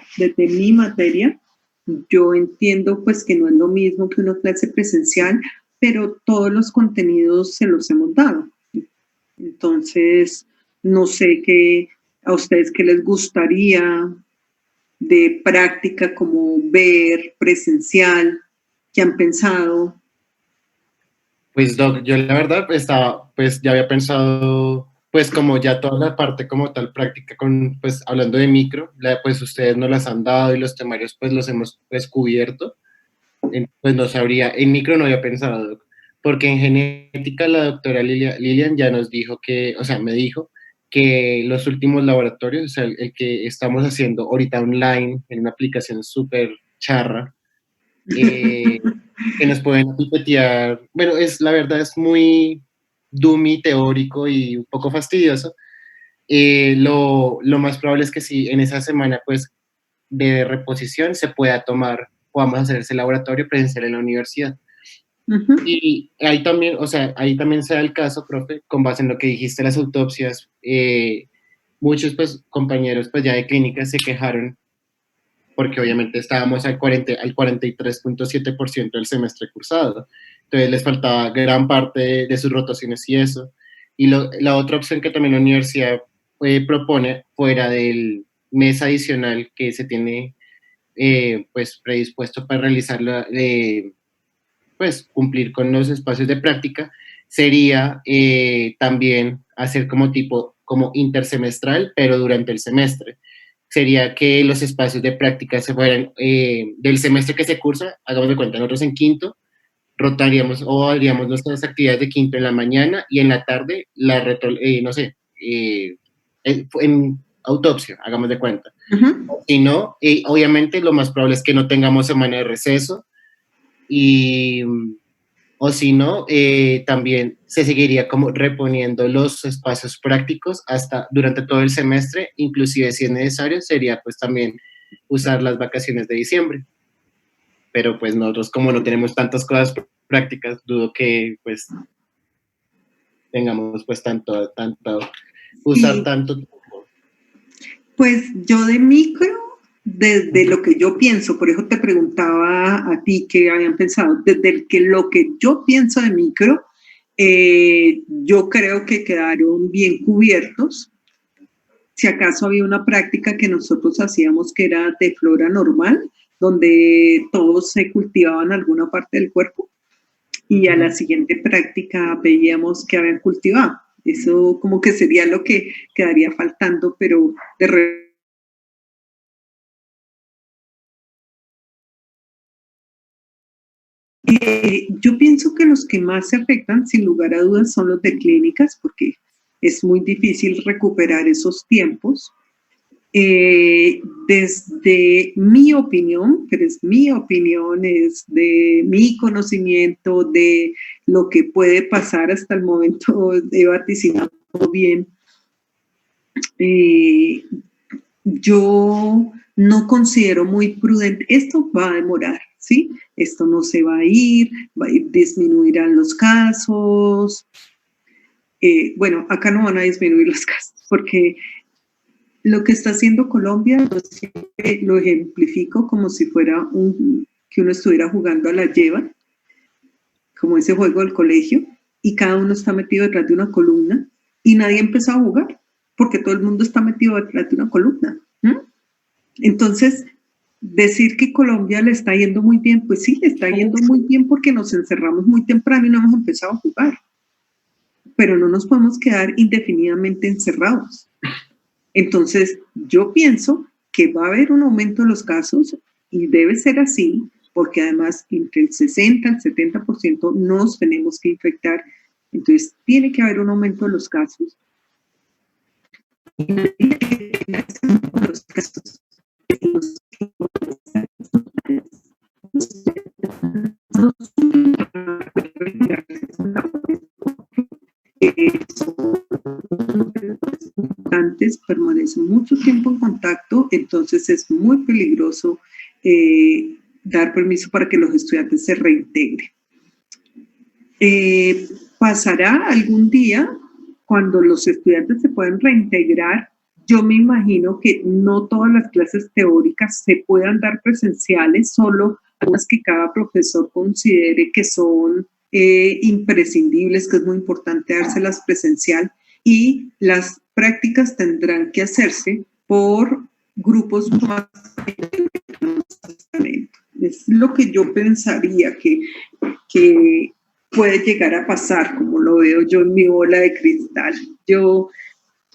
yo entiendo pues que no es lo mismo que una clase presencial, pero todos los contenidos se los hemos dado. Entonces, no sé a ustedes qué les gustaría de práctica, como ver presencial, qué han pensado. Pues Doc, yo la verdad pues ya había pensado, pues como ya toda la parte como tal práctica pues hablando de micro, pues ustedes nos las han dado y los temarios pues los hemos descubierto, pues no sabría, en micro no había pensado, Doc, porque en genética la doctora Lilian ya nos dijo o sea, me dijo que los últimos laboratorios, o sea, el que estamos haciendo ahorita online en una aplicación súper charra, que nos pueden pipetear. Bueno, la verdad es muy dummy, teórico y un poco fastidioso. Lo más probable es que si en esa semana, pues, de reposición se pueda podamos hacer ese laboratorio presencial en la universidad. Y ahí también, o sea, ahí también se da el caso, profe, con base en lo que dijiste, las autopsias, muchos, pues, compañeros, pues, ya de clínica se quejaron porque obviamente estábamos al 43.7% del semestre cursado. Entonces les faltaba gran parte de sus rotaciones y eso. Y la otra opción que también la universidad propone, fuera del mes adicional que se tiene pues predispuesto para realizarlo, pues cumplir con los espacios de práctica, sería también hacer como intersemestral, pero durante el semestre. Sería que los espacios de práctica se fueran del semestre que se cursa, hagamos de cuenta, nosotros en quinto rotaríamos o haríamos nuestras actividades de quinto en la mañana y en la tarde, no sé, en autopsia, hagamos de cuenta. Si no, obviamente lo más probable es que no tengamos semana de receso o si no, también se seguiría como reponiendo los espacios prácticos durante todo el semestre, inclusive si es necesario, sería pues también usar las vacaciones de diciembre. Pero pues nosotros como no tenemos tantas cosas prácticas, dudo que pues tengamos pues usar Sí. tanto tiempo. Pues yo de micro, desde lo que yo pienso, por eso te preguntaba a ti qué habían pensado, desde lo que yo pienso de micro, yo creo que quedaron bien cubiertos. Si acaso había una práctica que nosotros hacíamos que era de flora normal, donde todos se cultivaban alguna parte del cuerpo y a la siguiente práctica veíamos que habían cultivado. Eso como que sería lo que quedaría faltando, pero de Yo pienso que los que más se afectan, sin lugar a dudas, son los de clínicas, porque es muy difícil recuperar esos tiempos. Desde mi opinión, pero es mi opinión, es de mi conocimiento, de lo que puede pasar hasta el momento, he vaticinado bien. Yo no considero muy prudente, esto va a demorar, ¿sí? Esto no se va a ir, disminuirán los casos. Bueno, acá no van a disminuir los casos, porque lo que está haciendo Colombia, yo siempre lo ejemplifico como si fuera que uno estuviera jugando a la lleva, como ese juego del colegio, y cada uno está metido detrás de una columna, y nadie empezó a jugar, porque todo el mundo está metido detrás de una columna. Entonces, decir que Colombia le está yendo muy bien, pues sí, le está yendo muy bien porque nos encerramos muy temprano y no hemos empezado a jugar. Pero no nos podemos quedar indefinidamente encerrados. Entonces, yo pienso que va a haber un aumento de los casos y debe ser así, porque además entre el 60 y el 70% nos tenemos que infectar. Entonces, tiene que haber un aumento de los casos. Los casos permanecen mucho tiempo en contacto, entonces es muy peligroso dar permiso para que los estudiantes se reintegren. Pasará algún día cuando los estudiantes se puedan reintegrar. Yo me imagino que no todas las clases teóricas se puedan dar presenciales, solo las que cada profesor considere que son imprescindibles, que es muy importante dárselas presencial, y las prácticas tendrán que hacerse por grupos más. Es lo que yo pensaría que puede llegar a pasar, como lo veo yo en mi bola de cristal. Yo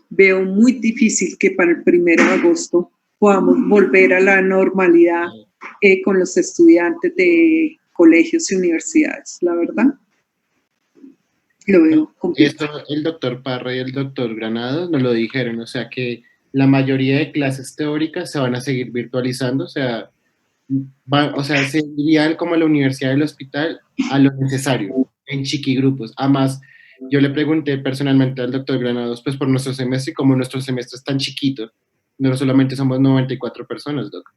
veo muy difícil que para el 1 de agosto podamos volver a la normalidad con los estudiantes de colegios y universidades, la verdad. Lo veo complicado. Esto el doctor Parra y el doctor Granados nos lo dijeron, o sea que la mayoría de clases teóricas se van a seguir virtualizando, o sea, se irían como a la universidad del hospital a lo necesario, en chiquigrupos. Además, yo le pregunté personalmente al doctor Granados, pues por nuestro semestre, y como nuestro semestre es tan chiquito, no solamente somos 94 personas, doc.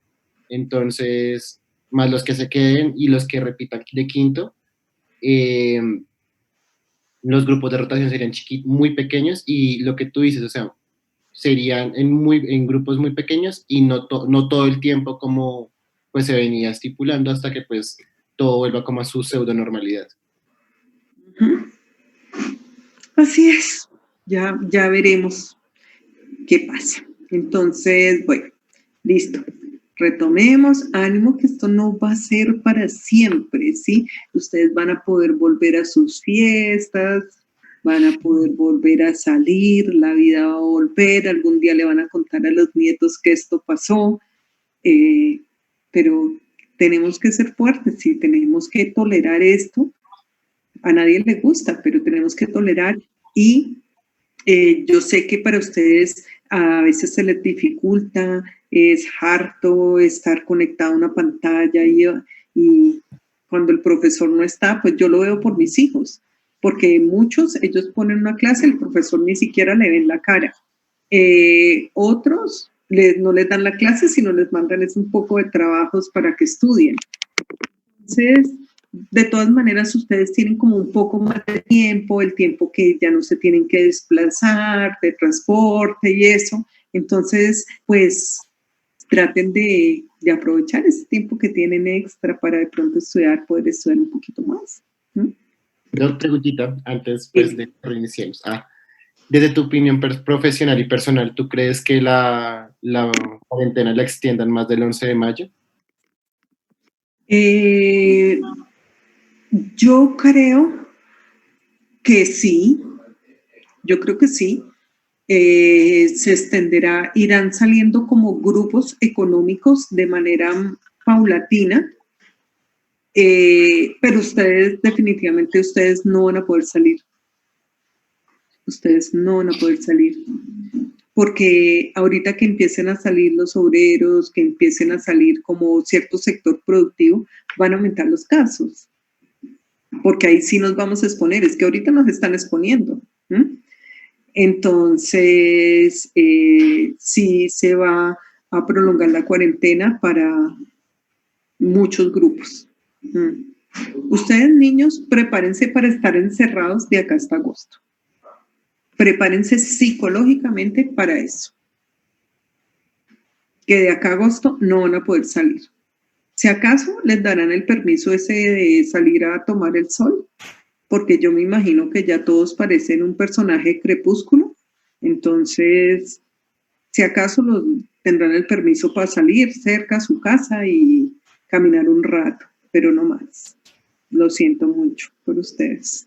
Entonces, más los que se queden y los que repitan de quinto, los grupos de rotación serían muy pequeños, y lo que tú dices, o sea, serían en grupos muy pequeños y no todo el tiempo como pues se venía estipulando, hasta que pues todo vuelva como a su pseudo normalidad. Así es, ya veremos qué pasa. Entonces, bueno, listo. Retomemos, ánimo que esto no va a ser para siempre, ¿sí? Ustedes van a poder volver a sus fiestas, van a poder volver a salir, la vida va a volver, algún día le van a contar a los nietos que esto pasó, pero tenemos que ser fuertes, sí, tenemos que tolerar esto. A nadie le gusta, pero tenemos que tolerar, y yo sé que para ustedes a veces se les dificulta, es harto estar conectado a una pantalla y cuando el profesor no está, pues yo lo veo por mis hijos, porque ellos ponen una clase, el profesor ni siquiera le ven la cara. Otros no les dan la clase, sino les mandan un poco de trabajos para que estudien. Entonces, de todas maneras, ustedes tienen como un poco más de tiempo, el tiempo que ya no se tienen que desplazar, de transporte y eso. Entonces, pues, traten de aprovechar ese tiempo que tienen extra para de pronto poder estudiar un poquito más. Dos preguntitas antes pues, de reiniciemos. Desde tu opinión profesional y personal, ¿tú crees que la cuarentena la extiendan más del 11 de mayo? Yo creo que sí, se extenderá, irán saliendo como grupos económicos de manera paulatina. Pero ustedes, definitivamente, ustedes no van a poder salir. Ustedes no van a poder salir. Porque ahorita que empiecen a salir los obreros, que empiecen a salir como cierto sector productivo, van a aumentar los casos. Porque ahí sí nos vamos a exponer. Es que ahorita nos están exponiendo. Entonces, sí se va a prolongar la cuarentena para muchos grupos. Ustedes, niños, prepárense para estar encerrados de acá hasta agosto. Prepárense psicológicamente para eso. Que de acá a agosto no van a poder salir. Si acaso les darán el permiso ese de salir a tomar el sol, porque yo me imagino que ya todos parecen un personaje de Crepúsculo. Entonces, si acaso los tendrán el permiso para salir cerca a su casa y caminar un rato, pero no más. Lo siento mucho por ustedes.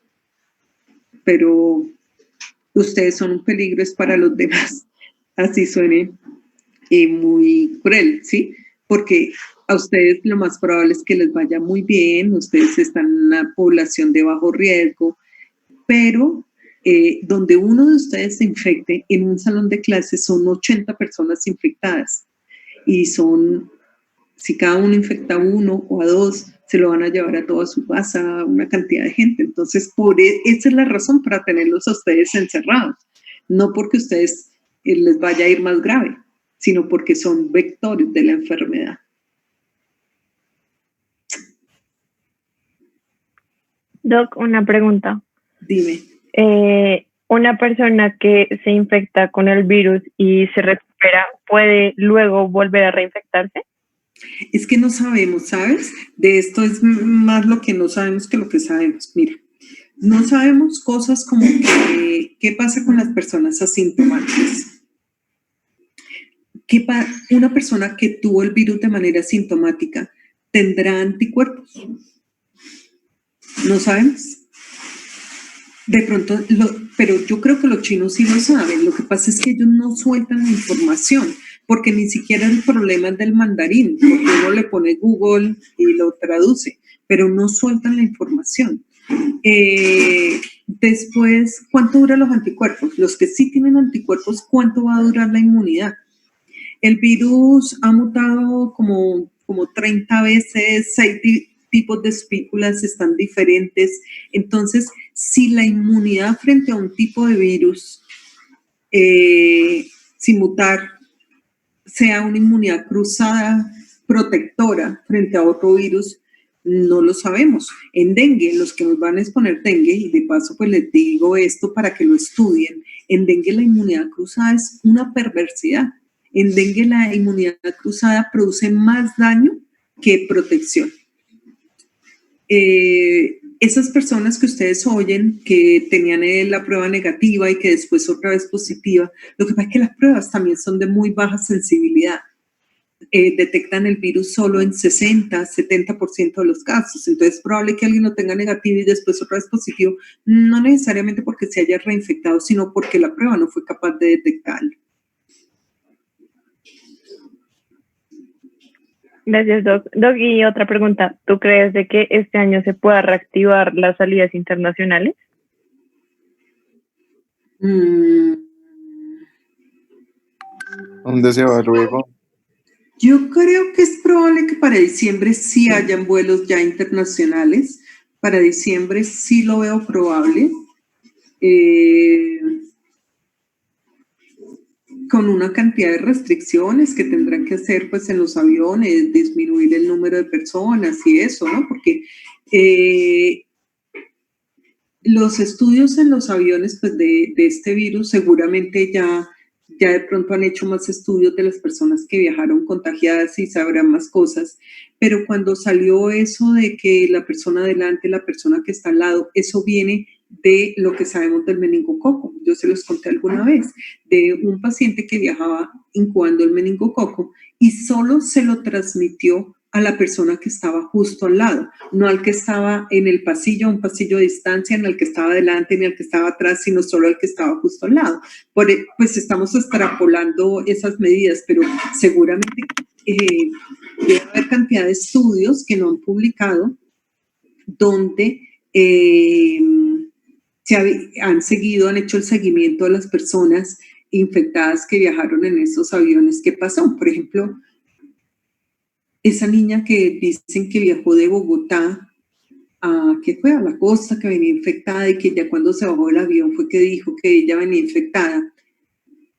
Pero ustedes son un peligro es para los demás. Así suene muy cruel, ¿sí? Porque a ustedes lo más probable es que les vaya muy bien, ustedes están en una población de bajo riesgo, pero donde uno de ustedes se infecte en un salón de clases son 80 personas infectadas y si cada uno infecta a uno o a dos, se lo van a llevar a toda su casa, a una cantidad de gente. Entonces, esa es la razón para tenerlos a ustedes encerrados. No porque a ustedes les vaya a ir más grave, sino porque son vectores de la enfermedad. Doc, una pregunta. Dime. Una persona que se infecta con el virus y se recupera, ¿puede luego volver a reinfectarse? Es que no sabemos, ¿sabes? De esto es más lo que no sabemos que lo que sabemos. Mira, no sabemos cosas como qué pasa con las personas asintomáticas. Una persona que tuvo el virus de manera asintomática, ¿tendrá anticuerpos? No sabemos. De pronto, pero yo creo que los chinos sí lo saben. Lo que pasa es que ellos no sueltan la información, porque ni siquiera el problema es del mandarín, porque uno le pone Google y lo traduce, pero no sueltan la información. Después, ¿cuánto duran los anticuerpos? Los que sí tienen anticuerpos, ¿cuánto va a durar la inmunidad? El virus ha mutado como 30 veces, 6 tipos de espículas están diferentes. Entonces, si la inmunidad frente a un tipo de virus, sin mutar, sea una inmunidad cruzada, protectora frente a otro virus, no lo sabemos. En dengue, los que nos van a exponer dengue, y de paso pues les digo esto para que lo estudien, en dengue la inmunidad cruzada es una perversidad. En dengue la inmunidad cruzada produce más daño que protección. Esas personas que ustedes oyen que tenían la prueba negativa y que después otra vez positiva, lo que pasa es que las pruebas también son de muy baja sensibilidad. Detectan el virus solo en 60, 70% de los casos. Entonces es probable que alguien lo tenga negativo y después otra vez positivo, no necesariamente porque se haya reinfectado, sino porque la prueba no fue capaz de detectarlo. Gracias, Doc. Doc, y otra pregunta. ¿Tú crees de que este año se pueda reactivar las salidas internacionales? ¿Dónde se va luego? Yo creo que es probable que para diciembre sí hayan vuelos ya internacionales. Para diciembre sí lo veo probable. Con una cantidad de restricciones que tendrán que hacer pues en los aviones, disminuir el número de personas y eso, ¿no? Porque los estudios en los aviones pues de este virus seguramente ya de pronto han hecho más estudios de las personas que viajaron contagiadas y sabrán más cosas, pero cuando salió eso de que la persona adelante, la persona que está al lado, eso viene de lo que sabemos del meningococo. Yo se los conté alguna vez, de un paciente que viajaba incubando el meningococo y solo se lo transmitió a la persona que estaba justo al lado, no al que estaba en el pasillo, un pasillo de distancia, en el que estaba adelante ni al que estaba atrás, sino solo al que estaba justo al lado. Pues estamos extrapolando esas medidas, pero seguramente debe haber cantidad de estudios que no han publicado donde han hecho el seguimiento a las personas infectadas que viajaron en esos aviones. ¿Qué pasó? Por ejemplo, esa niña que dicen que viajó de Bogotá que fue a la costa, que venía infectada y que ya cuando se bajó del avión fue que dijo que ella venía infectada.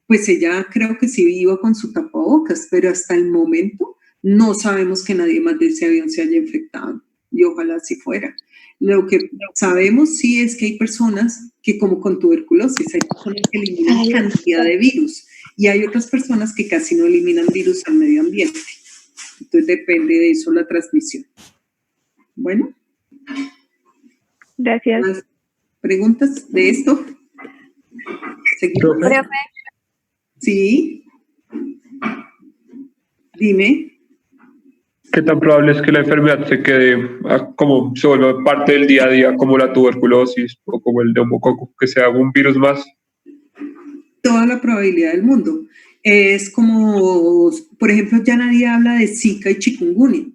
Pues ella creo que sí iba con su tapabocas, pero hasta el momento no sabemos que nadie más de ese avión se haya infectado y ojalá así fuera. Lo que sabemos sí es que hay personas que, como con tuberculosis, hay personas que eliminan cantidad de virus y hay otras personas que casi no eliminan virus al medio ambiente. Entonces depende de eso la transmisión. Bueno. Gracias. ¿Más preguntas de esto? ¿Seguimos? Profe, Sí. Dime. ¿Qué tan probable es que la enfermedad se quede como se vuelva parte del día a día, como la tuberculosis o como el neumococo, que sea un virus más? Toda la probabilidad del mundo. Es como, por ejemplo, ya nadie habla de Zika y chikungunya.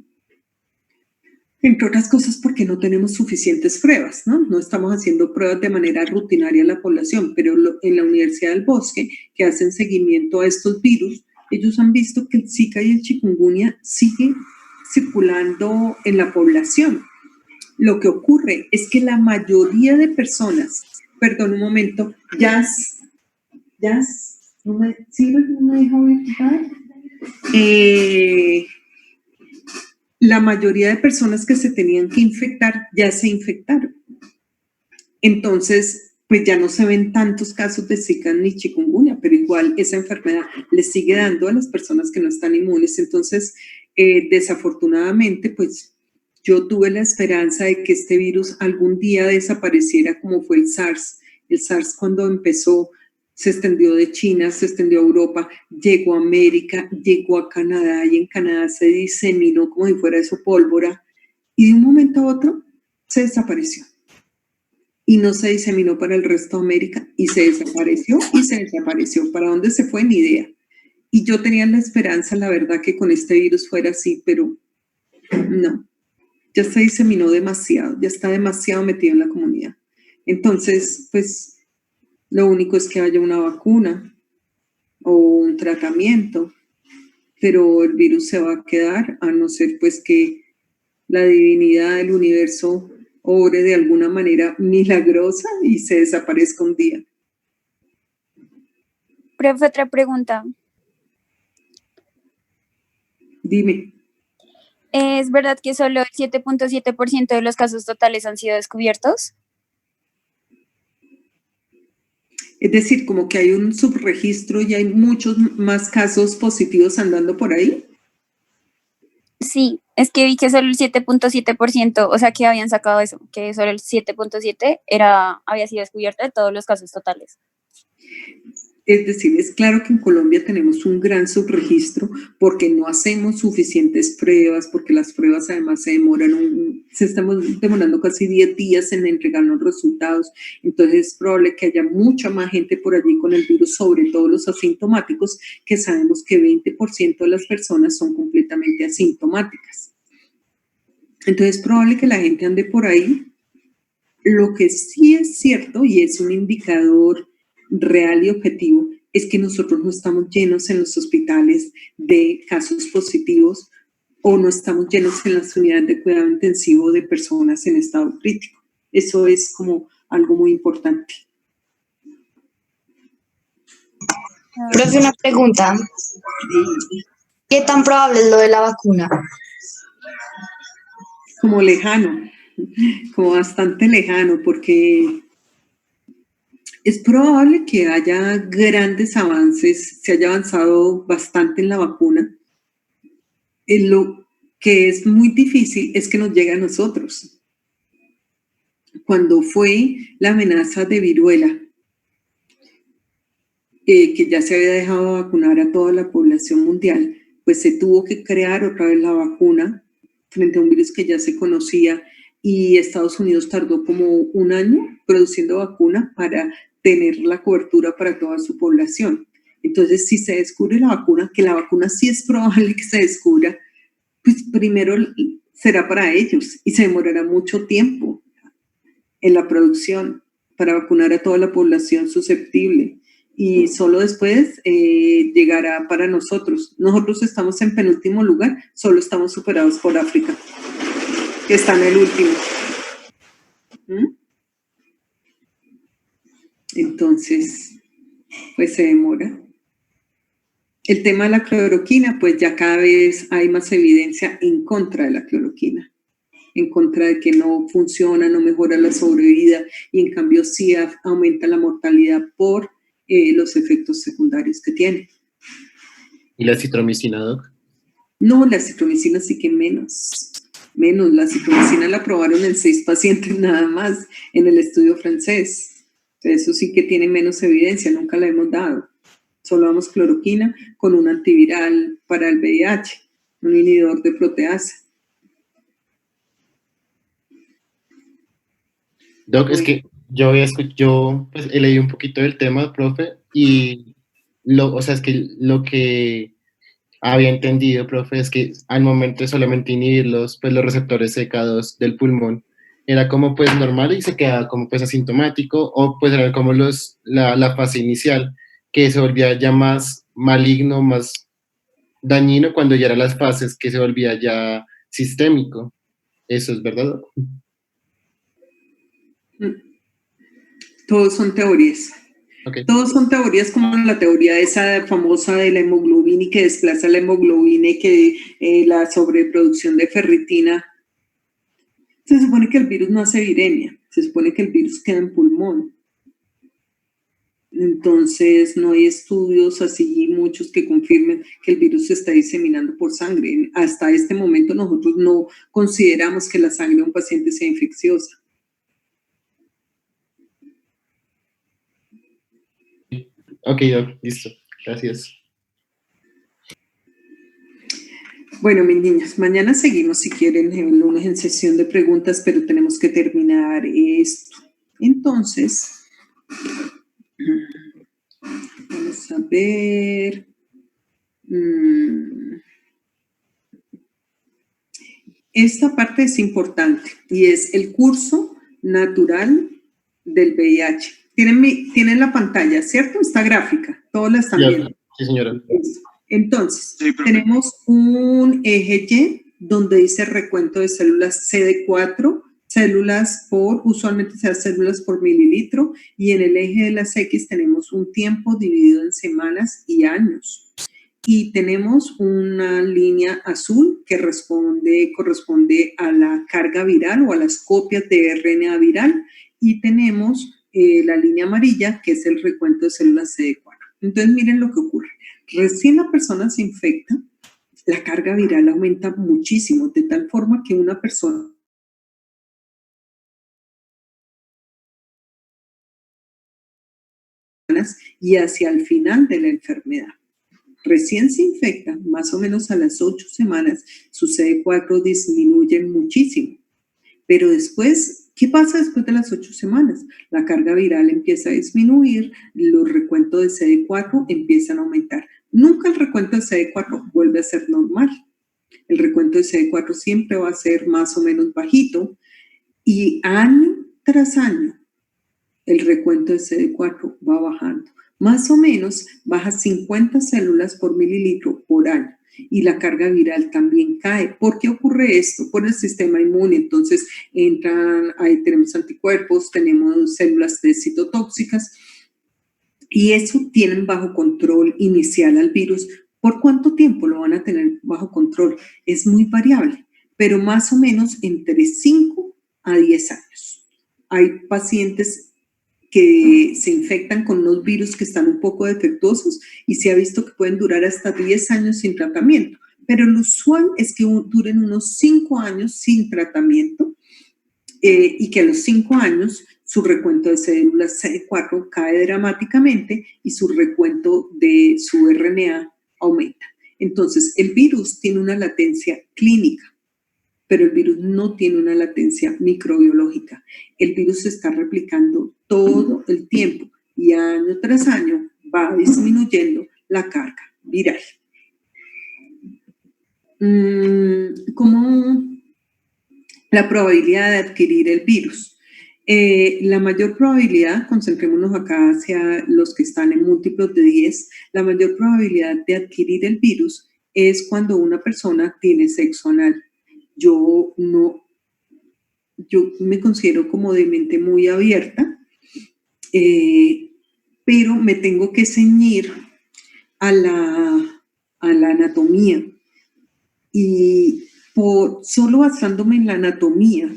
Entre otras cosas porque no tenemos suficientes pruebas, ¿no? No estamos haciendo pruebas de manera rutinaria en la población, pero en la Universidad del Bosque, que hacen seguimiento a estos virus, ellos han visto que el Zika y el chikungunya siguen circulando en la población. Lo que ocurre es que la mayoría de personas, perdón un momento, ¿no me deja ver? La mayoría de personas que se tenían que infectar ya se infectaron. Entonces, pues ya no se ven tantos casos de Zika ni chikungunya, pero igual esa enfermedad le sigue dando a las personas que no están inmunes. Entonces, desafortunadamente, pues yo tuve la esperanza de que este virus algún día desapareciera como fue el SARS. El SARS cuando empezó se extendió de China, se extendió a Europa, llegó a América, llegó a Canadá y en Canadá se diseminó como si fuera eso pólvora y de un momento a otro se desapareció. Y no se diseminó para el resto de América y se desapareció y se desapareció. ¿Para dónde se fue? Ni idea. Y yo tenía la esperanza, la verdad, que con este virus fuera así, pero no. Ya se diseminó demasiado, ya está demasiado metido en la comunidad. Entonces, pues, lo único es que haya una vacuna o un tratamiento, pero el virus se va a quedar, a no ser pues que la divinidad del universo obre de alguna manera milagrosa y se desaparezca un día. profe, otra pregunta. Dime. ¿Es verdad que solo el 7.7% de los casos totales han sido descubiertos? Es decir, como que hay un subregistro y hay muchos más casos positivos andando por ahí. Sí, es que vi que solo el 7.7%, o sea que habían sacado eso, que solo el 7.7% había sido descubierto de todos los casos totales. Es decir, es claro que en Colombia tenemos un gran subregistro porque no hacemos suficientes pruebas, porque las pruebas además se están demorando casi 10 días en entregar los resultados. Entonces es probable que haya mucha más gente por allí con el virus, sobre todo los asintomáticos, que sabemos que 20% de las personas son completamente asintomáticas. Entonces es probable que la gente ande por ahí. Lo que sí es cierto y es un indicador real y objetivo es que nosotros no estamos llenos en los hospitales de casos positivos o no estamos llenos en las unidades de cuidado intensivo de personas en estado crítico. Eso es como algo muy importante. Profe, una pregunta. ¿Qué tan probable es lo de la vacuna? Como lejano, como bastante lejano, porque es probable que haya grandes avances, se haya avanzado bastante en la vacuna. Lo que es muy difícil es que nos llegue a nosotros. Cuando fue la amenaza de viruela, que ya se había dejado vacunar a toda la población mundial, pues se tuvo que crear otra vez la vacuna frente a un virus que ya se conocía y Estados Unidos tardó como un año produciendo vacuna para tener la cobertura para toda su población. Entonces, si se descubre la vacuna, que la vacuna sí es probable que se descubra, pues primero será para ellos y se demorará mucho tiempo en la producción para vacunar a toda la población susceptible y solo después llegará para nosotros. Nosotros estamos en penúltimo lugar, solo estamos superados por África, que está en el último. Entonces, pues se demora. El tema de la cloroquina, pues ya cada vez hay más evidencia en contra de la cloroquina, en contra de que no funciona, no mejora la sobrevida y en cambio sí aumenta la mortalidad por los efectos secundarios que tiene. ¿Y la citromicina, Doc? No, la citromicina sí que menos. La citromicina la aprobaron en 6 pacientes nada más en el estudio francés. Eso sí que tiene menos evidencia, nunca la hemos dado. Solo damos cloroquina con un antiviral para el VIH, un inhibidor de proteasa. Doc, es que yo pues, he leído un poquito del tema, profe, y o sea, es que lo que había entendido, profe, es que al momento de solamente inhibir los receptores CK2 del pulmón, era como pues normal y se quedaba como pues asintomático, o pues era como la fase inicial, que se volvía ya más maligno, más dañino cuando ya eran las fases que se volvía ya sistémico. ¿Eso es verdad? Todos son teorías. Okay. Todos son teorías como la teoría esa famosa de la hemoglobina y que desplaza la hemoglobina y que la sobreproducción de ferritina. Se supone que el virus no hace viremia, se supone que el virus queda en pulmón. Entonces no hay estudios así muchos que confirmen que el virus se está diseminando por sangre. Hasta este momento nosotros no consideramos que la sangre de un paciente sea infecciosa. Ok, Doc, listo. Gracias. Bueno, mis niños, mañana seguimos si quieren el lunes en sesión de preguntas, pero tenemos que terminar esto. Entonces, vamos a ver. Esta parte es importante y es el curso natural del VIH. Tienen la pantalla, ¿cierto? Esta gráfica, todos la están viendo. Sí, señora. Entonces, Sí, tenemos un eje Y donde dice recuento de células CD4, usualmente se da células por mililitro, y en el eje de las X tenemos un tiempo dividido en semanas y años. Y tenemos una línea azul que corresponde a la carga viral o a las copias de RNA viral, y tenemos la línea amarilla que es el recuento de células CD4. Entonces miren lo que ocurre. Recién la persona se infecta, la carga viral aumenta muchísimo, de tal forma que una persona y hacia el final de la enfermedad. Recién se infecta, más o menos a las 8 semanas, su CD4 disminuye muchísimo. Pero después, ¿qué pasa después de las 8 semanas? La carga viral empieza a disminuir, los recuentos de CD4 empiezan a aumentar. Nunca el recuento de CD4 vuelve a ser normal. El recuento de CD4 siempre va a ser más o menos bajito y año tras año el recuento de CD4 va bajando. Más o menos baja 50 células por mililitro por año y la carga viral también cae. ¿Por qué ocurre esto? Por el sistema inmune. Entonces ahí tenemos anticuerpos, tenemos células T citotóxicas y eso tienen bajo control inicial al virus. ¿Por cuánto tiempo lo van a tener bajo control? Es muy variable, pero más o menos entre 5 a 10 años. Hay pacientes que se infectan con unos virus que están un poco defectuosos y se ha visto que pueden durar hasta 10 años sin tratamiento, pero lo usual es que duren unos 5 años sin tratamiento y que a los 5 años su recuento de células CD4 cae dramáticamente y su recuento de su RNA aumenta. Entonces, el virus tiene una latencia clínica, pero el virus no tiene una latencia microbiológica. El virus se está replicando todo el tiempo y año tras año va disminuyendo la carga viral. ¿Cómo la probabilidad de adquirir el virus. La mayor probabilidad, concentrémonos acá hacia los que están en múltiplos de 10, la mayor probabilidad de adquirir el virus es cuando una persona tiene sexo anal. Yo me considero como de mente muy abierta, pero me tengo que ceñir a la anatomía. Y solo basándome en la anatomía,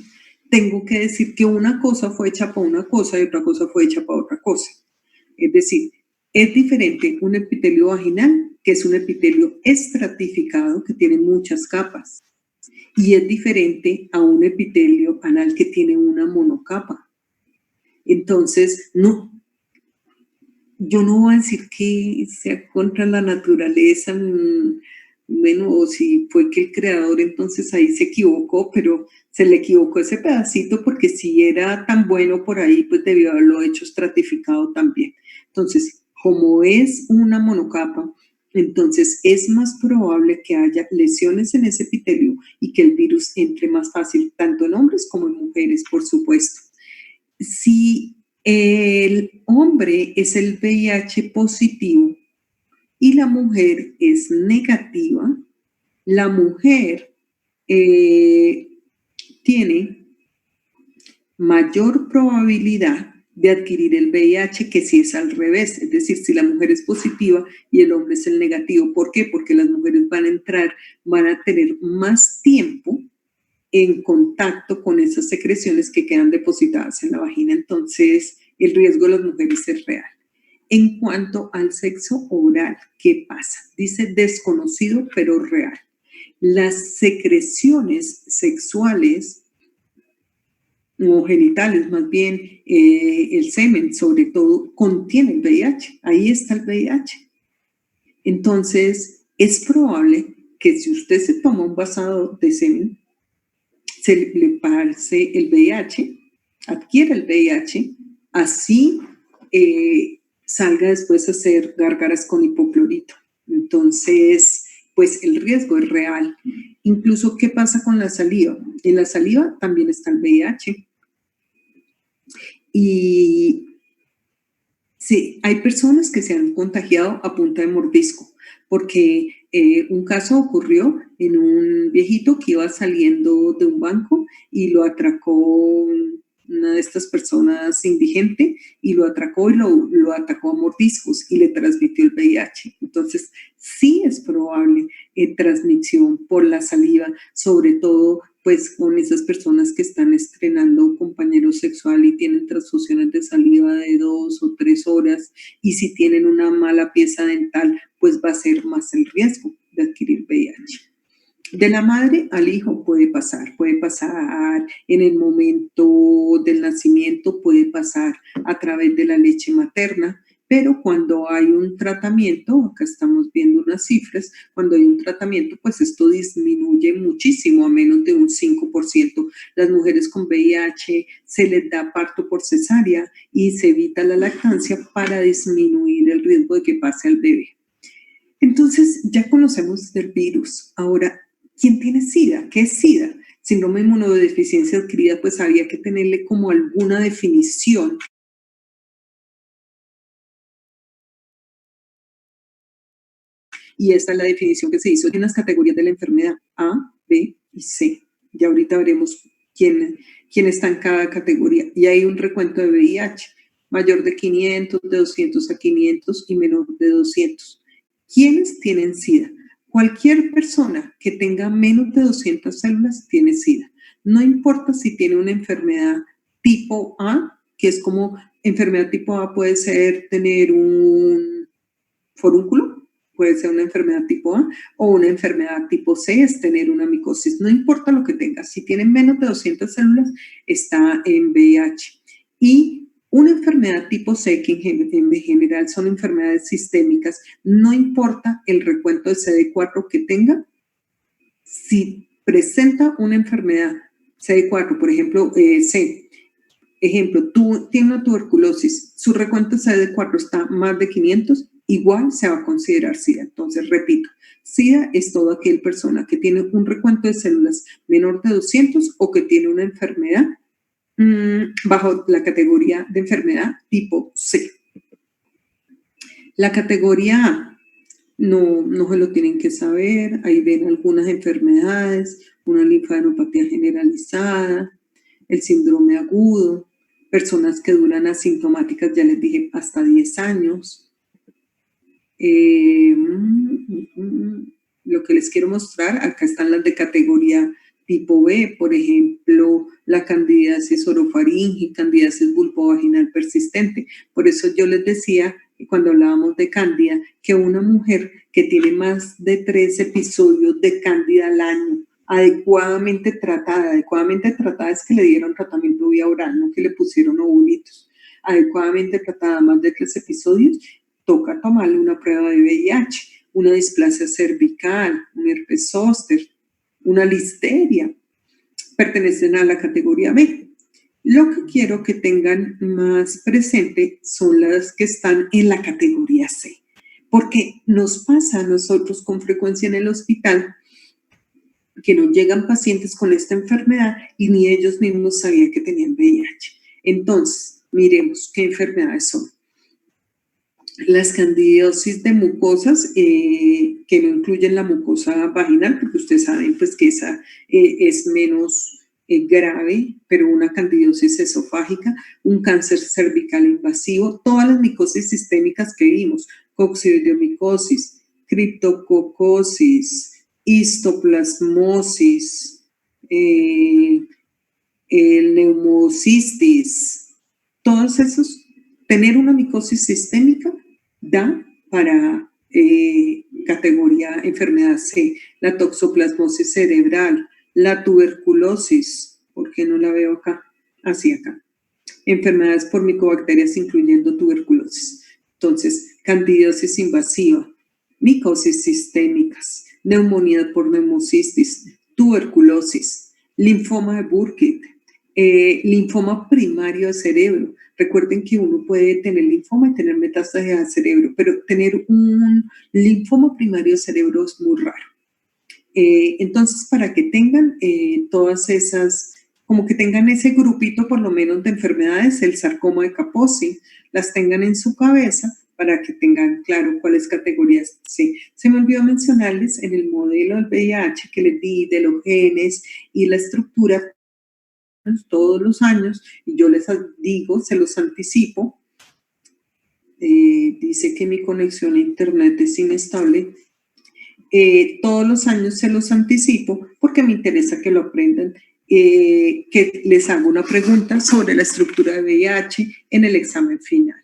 tengo que decir que una cosa fue hecha para una cosa y otra cosa fue hecha para otra cosa. Es decir, es diferente un epitelio vaginal, que es un epitelio estratificado, que tiene muchas capas, y es diferente a un epitelio anal que tiene una monocapa. Entonces, yo no voy a decir que sea contra la naturaleza, bueno, o si fue que el creador entonces ahí se equivocó, pero se le equivocó ese pedacito porque si era tan bueno por ahí, pues debió haberlo hecho estratificado también. Entonces, como es una monocapa, entonces es más probable que haya lesiones en ese epitelio y que el virus entre más fácil, tanto en hombres como en mujeres, por supuesto. Si el hombre es el VIH positivo y la mujer es negativa, la mujer tiene mayor probabilidad de adquirir el VIH que si es al revés, es decir, si la mujer es positiva y el hombre es el negativo. ¿Por qué? Porque las mujeres van a tener más tiempo en contacto con esas secreciones que quedan depositadas en la vagina. Entonces, el riesgo de las mujeres es real. En cuanto al sexo oral, ¿qué pasa? Dice desconocido, pero real. Las secreciones sexuales o genitales, más bien el semen, sobre todo, contiene el VIH. Ahí está el VIH. Entonces, es probable que si usted se toma un vasado de semen, se le pase el VIH, adquiere el VIH, así salga después a hacer gárgaras con hipoclorito. Entonces, pues el riesgo es real. Incluso, ¿qué pasa con la saliva? En la saliva también está el VIH. Y sí, hay personas que se han contagiado a punta de mordisco, porque un caso ocurrió en un viejito que iba saliendo de un banco y lo atracó una de estas personas indigente y lo atracó y lo atacó a mordiscos y le transmitió el VIH. Entonces, sí es probable transmisión por la saliva, sobre todo pues con esas personas que están estrenando compañero sexual y tienen transfusiones de saliva de 2 o 3 horas, y si tienen una mala pieza dental, pues va a ser más el riesgo de adquirir VIH. De la madre al hijo puede pasar en el momento del nacimiento, puede pasar a través de la leche materna, pero cuando hay un tratamiento, acá estamos viendo unas cifras, cuando hay un tratamiento, pues esto disminuye muchísimo, a menos de un 5%. Las mujeres con VIH se les da parto por cesárea y se evita la lactancia para disminuir el riesgo de que pase al bebé. Entonces, ya conocemos del virus. Ahora, ¿quién tiene SIDA? ¿Qué es SIDA? Síndrome de inmunodeficiencia adquirida, pues había que tenerle como alguna definición. Y esta es la definición que se hizo en las categorías de la enfermedad A, B y C. Ya ahorita veremos quién está en cada categoría. Y hay un recuento de VIH, mayor de 500, de 200 a 500 y menor de 200. ¿Quiénes tienen SIDA? Cualquier persona que tenga menos de 200 células tiene SIDA. No importa si tiene una enfermedad tipo A, que es como enfermedad tipo A puede ser tener un forúnculo, puede ser una enfermedad tipo A, o una enfermedad tipo C es tener una micosis. No importa lo que tenga, si tiene menos de 200 células, está en VIH. Y una enfermedad tipo C, que en general son enfermedades sistémicas, no importa el recuento de CD4 que tenga, si presenta una enfermedad CD4, por ejemplo, tú tienes una tuberculosis, su recuento de CD4 está más de 500, igual se va a considerar SIDA. Entonces, repito, SIDA es toda aquella persona que tiene un recuento de células menor de 200 o que tiene una enfermedad bajo la categoría de enfermedad tipo C. La categoría A, no se lo tienen que saber, ahí ven algunas enfermedades, una linfadenopatía generalizada, el síndrome agudo, personas que duran asintomáticas, ya les dije, hasta 10 años. Lo que les quiero mostrar, acá están las de categoría tipo B, por ejemplo, la candidiasis orofaringe, candidiasis vulvovaginal persistente. Por eso yo les decía, cuando hablábamos de cándida, que una mujer que tiene más de 3 episodios de cándida al año, adecuadamente tratada es que le dieron tratamiento vía oral, no que le pusieron ovulitos, adecuadamente tratada más de 3 episodios, toca tomarle una prueba de VIH, una displasia cervical, un herpes zóster, una listeria, pertenecen a la categoría B. Lo que quiero que tengan más presente son las que están en la categoría C, porque nos pasa a nosotros con frecuencia en el hospital que nos llegan pacientes con esta enfermedad y ni ellos mismos sabían que tenían VIH. Entonces, miremos qué enfermedades son. Las candidiosis de mucosas, que no incluyen la mucosa vaginal, porque ustedes saben pues, que esa es menos grave, pero una candidiosis esofágica, un cáncer cervical invasivo, todas las micosis sistémicas que vimos, coccidiomicosis, criptococosis, histoplasmosis, el neumocistis, todos esos, tener una micosis sistémica da para categoría enfermedad C, la toxoplasmosis cerebral, la tuberculosis, ¿por qué no la veo acá? Así acá. Enfermedades por micobacterias incluyendo tuberculosis. Entonces, candidiosis invasiva, micosis sistémicas, neumonía por neumocistis, tuberculosis, linfoma de Burkitt, linfoma primario de cerebro. Recuerden que uno puede tener linfoma y tener metástasis al cerebro, pero tener un linfoma primario de cerebro es muy raro. Entonces, para que tengan todas esas, como que tengan ese grupito por lo menos de enfermedades, el sarcoma de Kaposi, las tengan en su cabeza para que tengan claro cuáles categorías. Sí. Se me olvidó mencionarles en el modelo del VIH que les di de los genes y la estructura todos los años, y yo les digo, se los anticipo, dice que mi conexión a internet es inestable, todos los años se los anticipo porque me interesa que lo aprendan, que les hago una pregunta sobre la estructura de VIH en el examen final.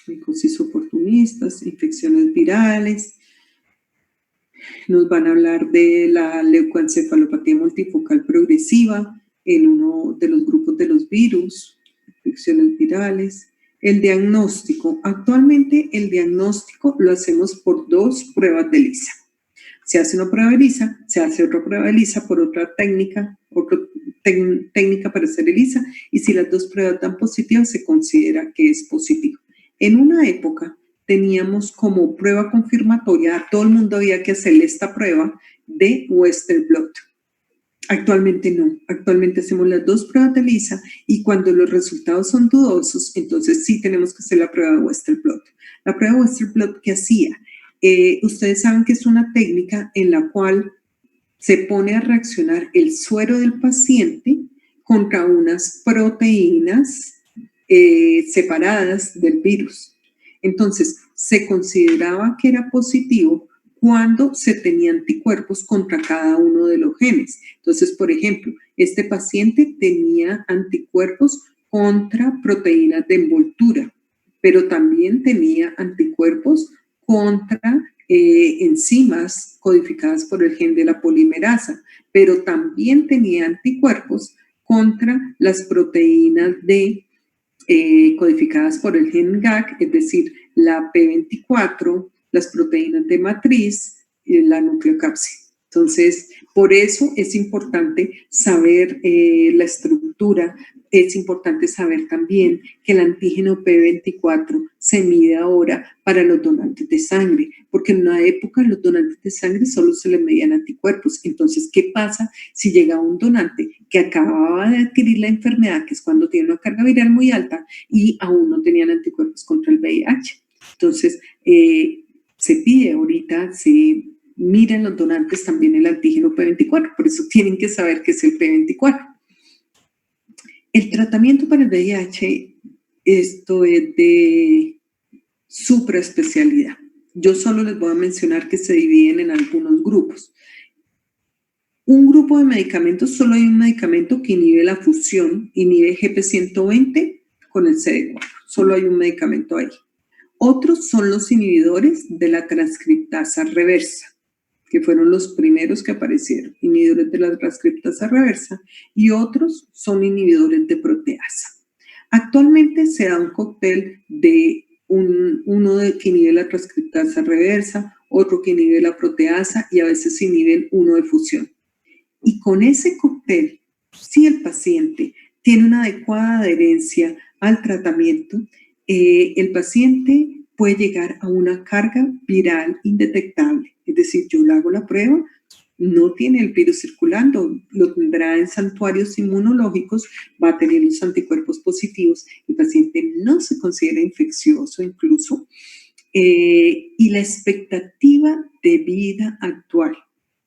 Micosis oportunistas, infecciones virales. Nos van a hablar de la leucoencefalopatía multifocal progresiva en uno de los grupos de los virus, infecciones virales. El diagnóstico. Actualmente el diagnóstico lo hacemos por 2 pruebas de ELISA. Se hace una prueba de ELISA, se hace otra prueba de ELISA por otra técnica para hacer ELISA, y si las 2 pruebas dan positivas, se considera que es positivo. En una época teníamos como prueba confirmatoria, a todo el mundo había que hacerle esta prueba de Western blot. Actualmente no, actualmente hacemos las 2 pruebas de ELISA y cuando los resultados son dudosos, entonces sí tenemos que hacer la prueba de Western blot. La prueba de Western blot, ¿qué hacía? Ustedes saben que es una técnica en la cual se pone a reaccionar el suero del paciente contra unas proteínas separadas del virus. Entonces, se consideraba que era positivo cuando se tenía anticuerpos contra cada uno de los genes. Entonces, por ejemplo, este paciente tenía anticuerpos contra proteínas de envoltura, pero también tenía anticuerpos contra enzimas codificadas por el gen de la polimerasa, pero también tenía anticuerpos contra las proteínas codificadas por el gen GAC, es decir, la P24, las proteínas de matriz y la nucleocápsida. Entonces, por eso es importante saber la estructura, es importante saber también que el antígeno P24 se mide ahora para los donantes de sangre, porque en una época los donantes de sangre solo se les medían anticuerpos. Entonces, ¿qué pasa si llega un donante que acababa de adquirir la enfermedad, que es cuando tiene una carga viral muy alta y aún no tenían anticuerpos contra el VIH? Entonces, se pide ahorita, se miren los donantes también el antígeno P24, por eso tienen que saber qué es el P24. El tratamiento para el VIH, esto es de supraespecialidad. Yo solo les voy a mencionar que se dividen en algunos grupos. Un grupo de medicamentos, solo hay un medicamento que inhibe la fusión, inhibe GP120 con el CD4, solo hay un medicamento ahí. Otros son los inhibidores de la transcriptasa reversa, que fueron los primeros que aparecieron, inhibidores de la transcriptasa reversa, y otros son inhibidores de proteasa. Actualmente se da un cóctel de uno que inhibe la transcriptasa reversa, otro que inhibe la proteasa y a veces inhiben uno de fusión. Y con ese cóctel, si el paciente tiene una adecuada adherencia al tratamiento, el paciente puede llegar a una carga viral indetectable. Es decir, yo le hago la prueba, no tiene el virus circulando, lo tendrá en santuarios inmunológicos, va a tener los anticuerpos positivos, el paciente no se considera infeccioso incluso, y la expectativa de vida actual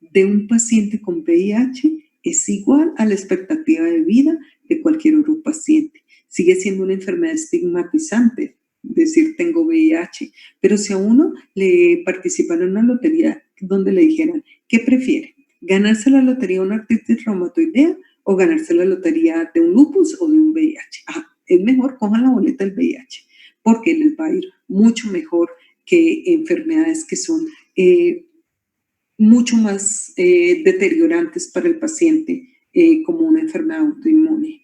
de un paciente con VIH es igual a la expectativa de vida de cualquier otro paciente. Sigue siendo una enfermedad estigmatizante, decir tengo VIH, pero si a uno le participan en una lotería donde le dijeran, ¿qué prefiere? ¿Ganarse la lotería de una artritis reumatoidea o ganarse la lotería de un lupus o de un VIH? Es mejor cojan la boleta del VIH, porque les va a ir mucho mejor que enfermedades que son mucho más deteriorantes para el paciente, como una enfermedad autoinmune.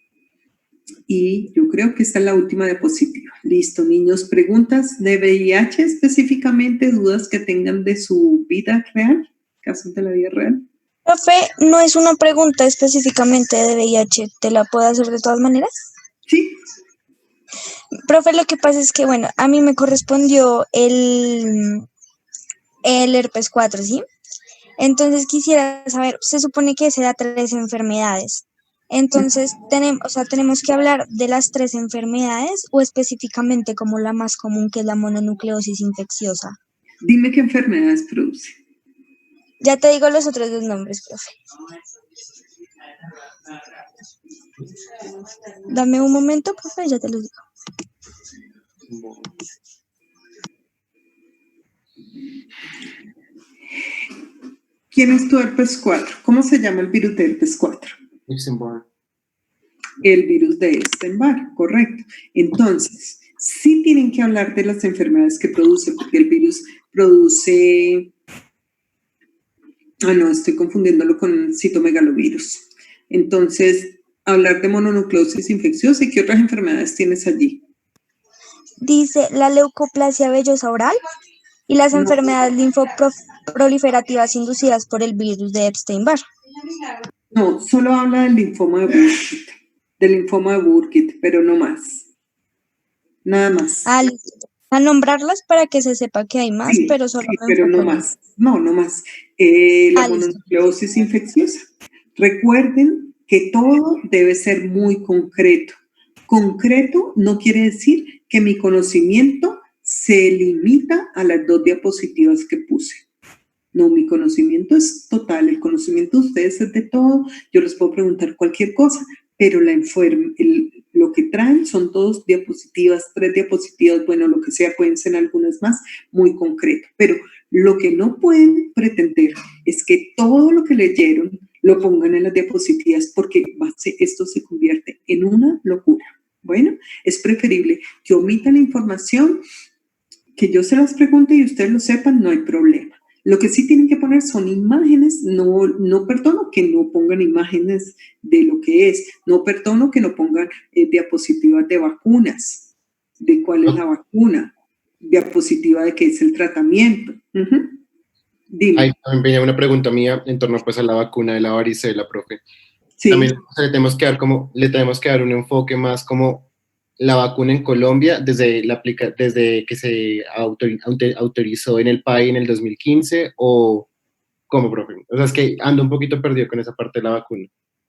Y yo creo que esta es la última diapositiva. Listo, niños, preguntas de VIH específicamente, dudas que tengan de su vida real, casos de la vida real. Profe, no es una pregunta específicamente de VIH, ¿te la puedo hacer de todas maneras? Sí. Profe, lo que pasa es que, bueno, a mí me correspondió el herpes 4, ¿sí? Entonces quisiera saber, se supone que se da 3 enfermedades. Entonces, tenemos que hablar de las 3 enfermedades o específicamente como la más común, que es la mononucleosis infecciosa. Dime qué enfermedades produce. Ya te digo los otros 2 nombres, profe. Dame un momento, profe, ya te los digo. ¿Quién es tu herpes 4? ¿Cómo se llama el virus de herpes 4? Epstein-Barr. El virus de Epstein-Barr, correcto. Entonces, sí tienen que hablar de las enfermedades que produce, porque el virus produce... no, estoy confundiéndolo con citomegalovirus. Entonces, hablar de mononucleosis infecciosa, ¿y qué otras enfermedades tienes allí? Dice la leucoplasia vellosa oral y las enfermedades linfoproliferativas inducidas por el virus de Epstein-Barr. No, solo habla del linfoma de Burkitt, pero no más. Nada más. Listo. A nombrarlas para que se sepa que hay más, Sí, pero solo sí, pero no más. No más. La mononucleosis infecciosa. Recuerden que todo debe ser muy concreto. Concreto no quiere decir que mi conocimiento se limita a las 2 diapositivas que puse. No, mi conocimiento es total, el conocimiento de ustedes es de todo, yo les puedo preguntar cualquier cosa, pero lo que traen son 2 diapositivas, 3 diapositivas, bueno, lo que sea, pueden ser algunas más, muy concreto. Pero lo que no pueden pretender es que todo lo que leyeron lo pongan en las diapositivas, porque esto se convierte en una locura. Bueno, es preferible que omitan información, que yo se las pregunte y ustedes lo sepan, no hay problema. Lo que sí tienen que poner son imágenes, no perdono que no pongan imágenes de lo que es, no perdono que no pongan diapositivas de vacunas, de cuál es la vacuna, diapositiva de qué es el tratamiento. Dime. Ahí también venía una pregunta mía en torno pues a la vacuna de la varicela, profe. Sí. También le tenemos que dar un enfoque más como la vacuna en Colombia desde que se autorizó en el país en el 2015 o cómo, profe. O sea, es que ando un poquito perdido con esa parte de la vacuna.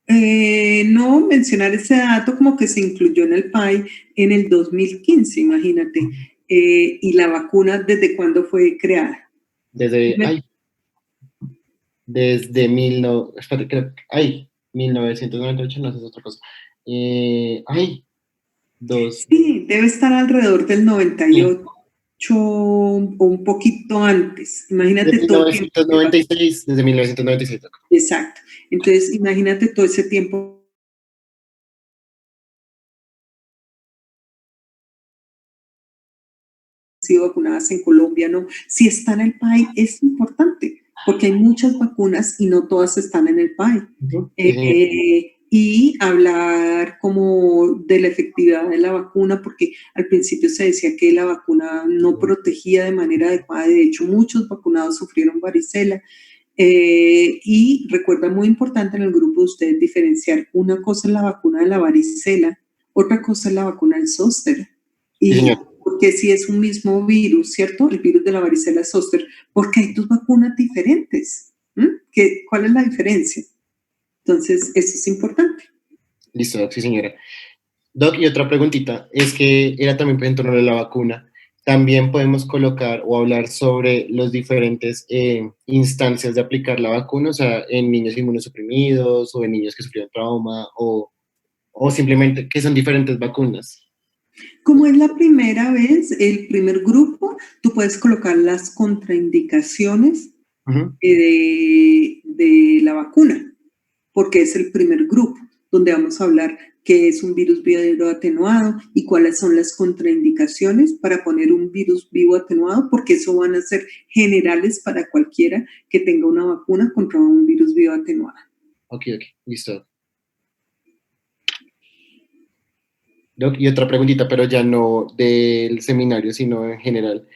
No mencionar ese dato como que se incluyó en el PAI en el 2015, imagínate. ¿Y la vacuna desde cuándo fue creada? Desde 1998, no sé, es otra cosa. Sí, debe estar alrededor del 98 o un poquito antes. Imagínate desde todo el tiempo. 1996, desde 1996. Exacto. Entonces, imagínate todo ese tiempo. Sido vacunadas en Colombia, no. Si está en el PAI es importante, porque hay muchas vacunas y no todas están en el PAI. Y hablar como de la efectividad de la vacuna, porque al principio se decía que la vacuna no protegía de manera adecuada, de hecho muchos vacunados sufrieron varicela. Y recuerda, muy importante en el grupo de ustedes diferenciar, una cosa es la vacuna de la varicela, otra cosa es la vacuna del zóster. Y porque si es un mismo virus, ¿cierto? El virus de la varicela zóster, porque hay dos vacunas diferentes. ¿Cuál es la diferencia? Entonces, eso es importante. Listo, Doc, sí, señora. Doc, y otra preguntita, es que era también en torno a la vacuna. También podemos colocar o hablar sobre los diferentes instancias de aplicar la vacuna, o sea, en niños inmunosuprimidos o en niños que sufrieron trauma o simplemente que son diferentes vacunas. Como es la primera vez, el primer grupo, tú puedes colocar las contraindicaciones de la vacuna, porque es el primer grupo, donde vamos a hablar qué es un virus vivo atenuado y cuáles son las contraindicaciones para poner un virus vivo atenuado, porque eso van a ser generales para cualquiera que tenga una vacuna contra un virus vivo atenuado. Ok, listo. Doc, y otra preguntita, pero ya no del seminario, sino en general.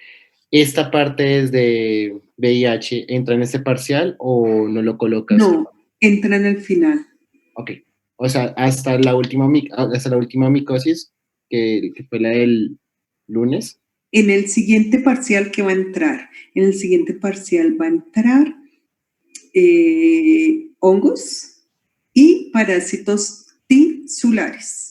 ¿Esta parte es de VIH entra en este parcial o no lo colocas? No, entra en el final. Ok. O sea, hasta la última micosis, que fue la del lunes. En el siguiente parcial que va a entrar, hongos y parásitos tisulares.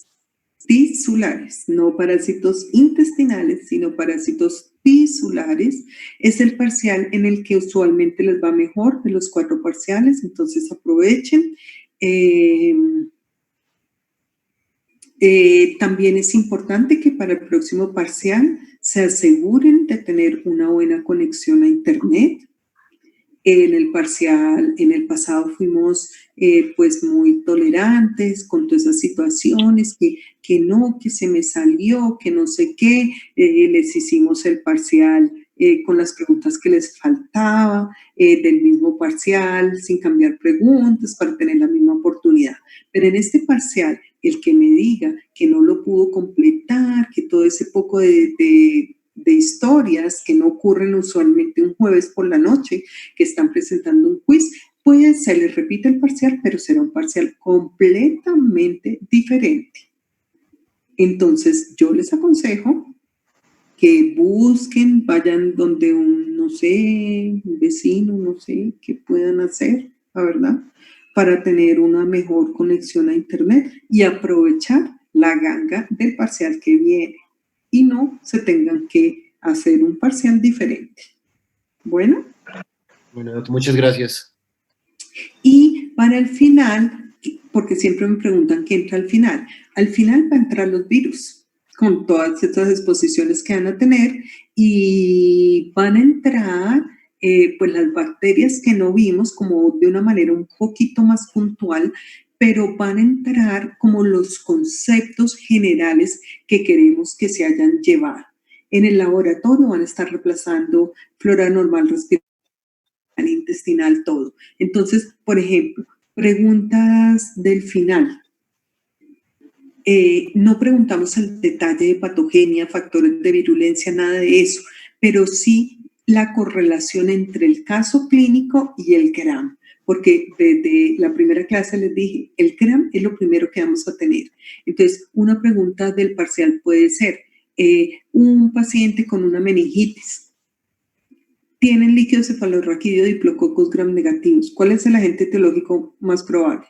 Tisulares, no parásitos intestinales, sino parásitos tisulares. Es el parcial en el que usualmente les va mejor de los 4 parciales, entonces aprovechen. También es importante que para el próximo parcial se aseguren de tener una buena conexión a internet. En el pasado fuimos pues muy tolerantes con todas esas situaciones, que se me salió, que no sé qué, les hicimos el parcial con las preguntas que les faltaba, del mismo parcial, sin cambiar preguntas para tener la misma oportunidad. Pero en este parcial, el que me diga que no lo pudo completar, que todo ese poco de historias que no ocurren usualmente un jueves por la noche, que están presentando un quiz, pues se les repite el parcial, pero será un parcial completamente diferente. Entonces, yo les aconsejo que busquen, vayan donde un vecino, no sé, qué puedan hacer, la verdad, para tener una mejor conexión a internet y aprovechar la ganga del parcial que viene y no se tengan que hacer un parcial diferente. Bueno, muchas gracias. Y para el final, porque siempre me preguntan qué entra al final va a entrar los virus con todas estas exposiciones que van a tener y van a entrar pues las bacterias que no vimos como de una manera un poquito más puntual, pero van a entrar como los conceptos generales que queremos que se hayan llevado. En el laboratorio van a estar reemplazando flora normal respiratoria, intestinal, todo. Entonces, por ejemplo, preguntas del final. No preguntamos el detalle de patogenia, factores de virulencia, nada de eso, pero sí la correlación entre el caso clínico y el GRAM, porque desde la primera clase les dije, el GRAM es lo primero que vamos a tener. Entonces, una pregunta del parcial puede ser, un paciente con una meningitis, tienen líquido cefalorraquídeo Diplococos gram negativos. ¿Cuál es el agente etiológico más probable?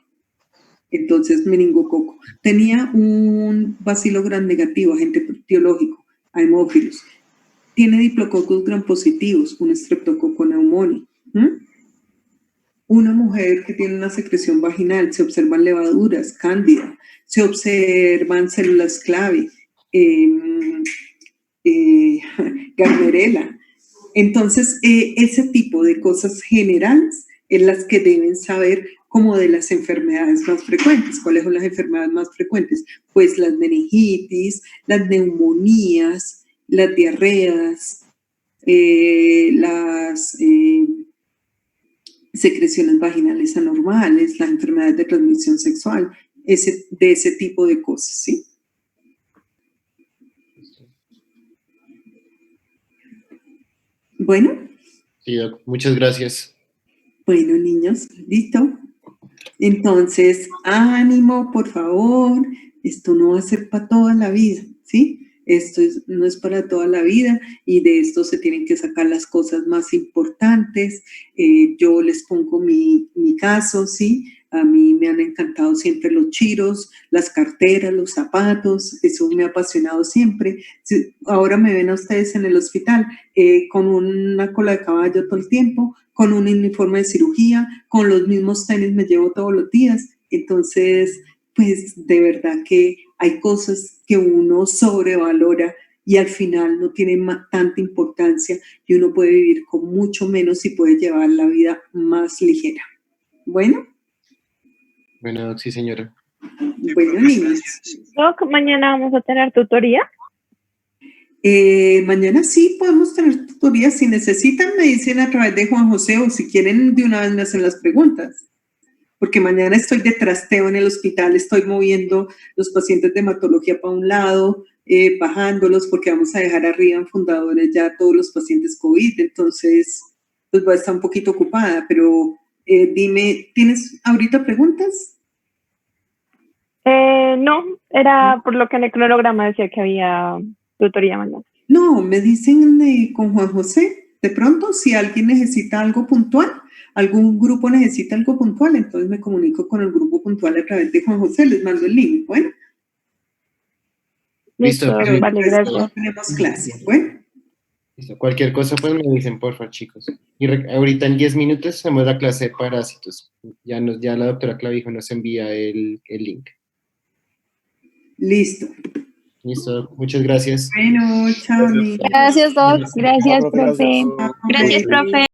Entonces, meningococo. Tenía un bacilo gram negativo, agente etiológico, Haemophilus. Tiene Diplococos gram positivos, un Streptococcus pneumoniae. Una mujer que tiene una secreción vaginal, se observan levaduras, cándida, se observan células clave, Gardnerella. Entonces, ese tipo de cosas generales es las que deben saber como de las enfermedades más frecuentes. ¿Cuáles son las enfermedades más frecuentes? Pues las meningitis, las neumonías, las diarreas, las secreciones vaginales anormales, las enfermedades de transmisión sexual, de ese tipo de cosas, ¿sí? Bueno. Sí, doc, muchas gracias. Bueno, niños, listo. Entonces, ánimo, por favor. Esto no va a ser para toda la vida, ¿sí? Esto no es para toda la vida y de esto se tienen que sacar las cosas más importantes. Yo les pongo mi caso, ¿sí? A mí me han encantado siempre los chiros, las carteras, los zapatos, eso me ha apasionado siempre. Ahora me ven a ustedes en el hospital con una cola de caballo todo el tiempo, con un uniforme de cirugía, con los mismos tenis me llevo todos los días. Entonces, pues de verdad que hay cosas que uno sobrevalora y al final no tienen tanta importancia y uno puede vivir con mucho menos y puede llevar la vida más ligera. Bueno. Bueno, doc, sí, señora. Bueno, niños. Doc, mañana vamos a tener tutoría. Mañana sí podemos tener tutoría. Si necesitan, me dicen a través de Juan José o si quieren de una vez me hacen las preguntas. Porque mañana estoy de trasteo en el hospital, estoy moviendo los pacientes de hematología para un lado, bajándolos porque vamos a dejar arriba en fundadores ya todos los pacientes COVID. Entonces, pues voy a estar un poquito ocupada, pero dime, ¿tienes ahorita preguntas? No, era por lo que en el cronograma decía que había tutoría mañana. No, me dicen con Juan José, de pronto si alguien necesita algo puntual, algún grupo necesita algo puntual, entonces me comunico con el grupo puntual a través de Juan José, les mando el link, bueno. Listo, vale, gracias. No tenemos clase, bueno. Listo. Cualquier cosa, pues me dicen, por favor, chicos. Y ahorita en 10 minutos hacemos la clase de parásitos. Ya la doctora Clavijo nos envía el link. Listo. Listo, muchas gracias. Bueno, chao. Gracias, Doc. Gracias, profe. Gracias, profe.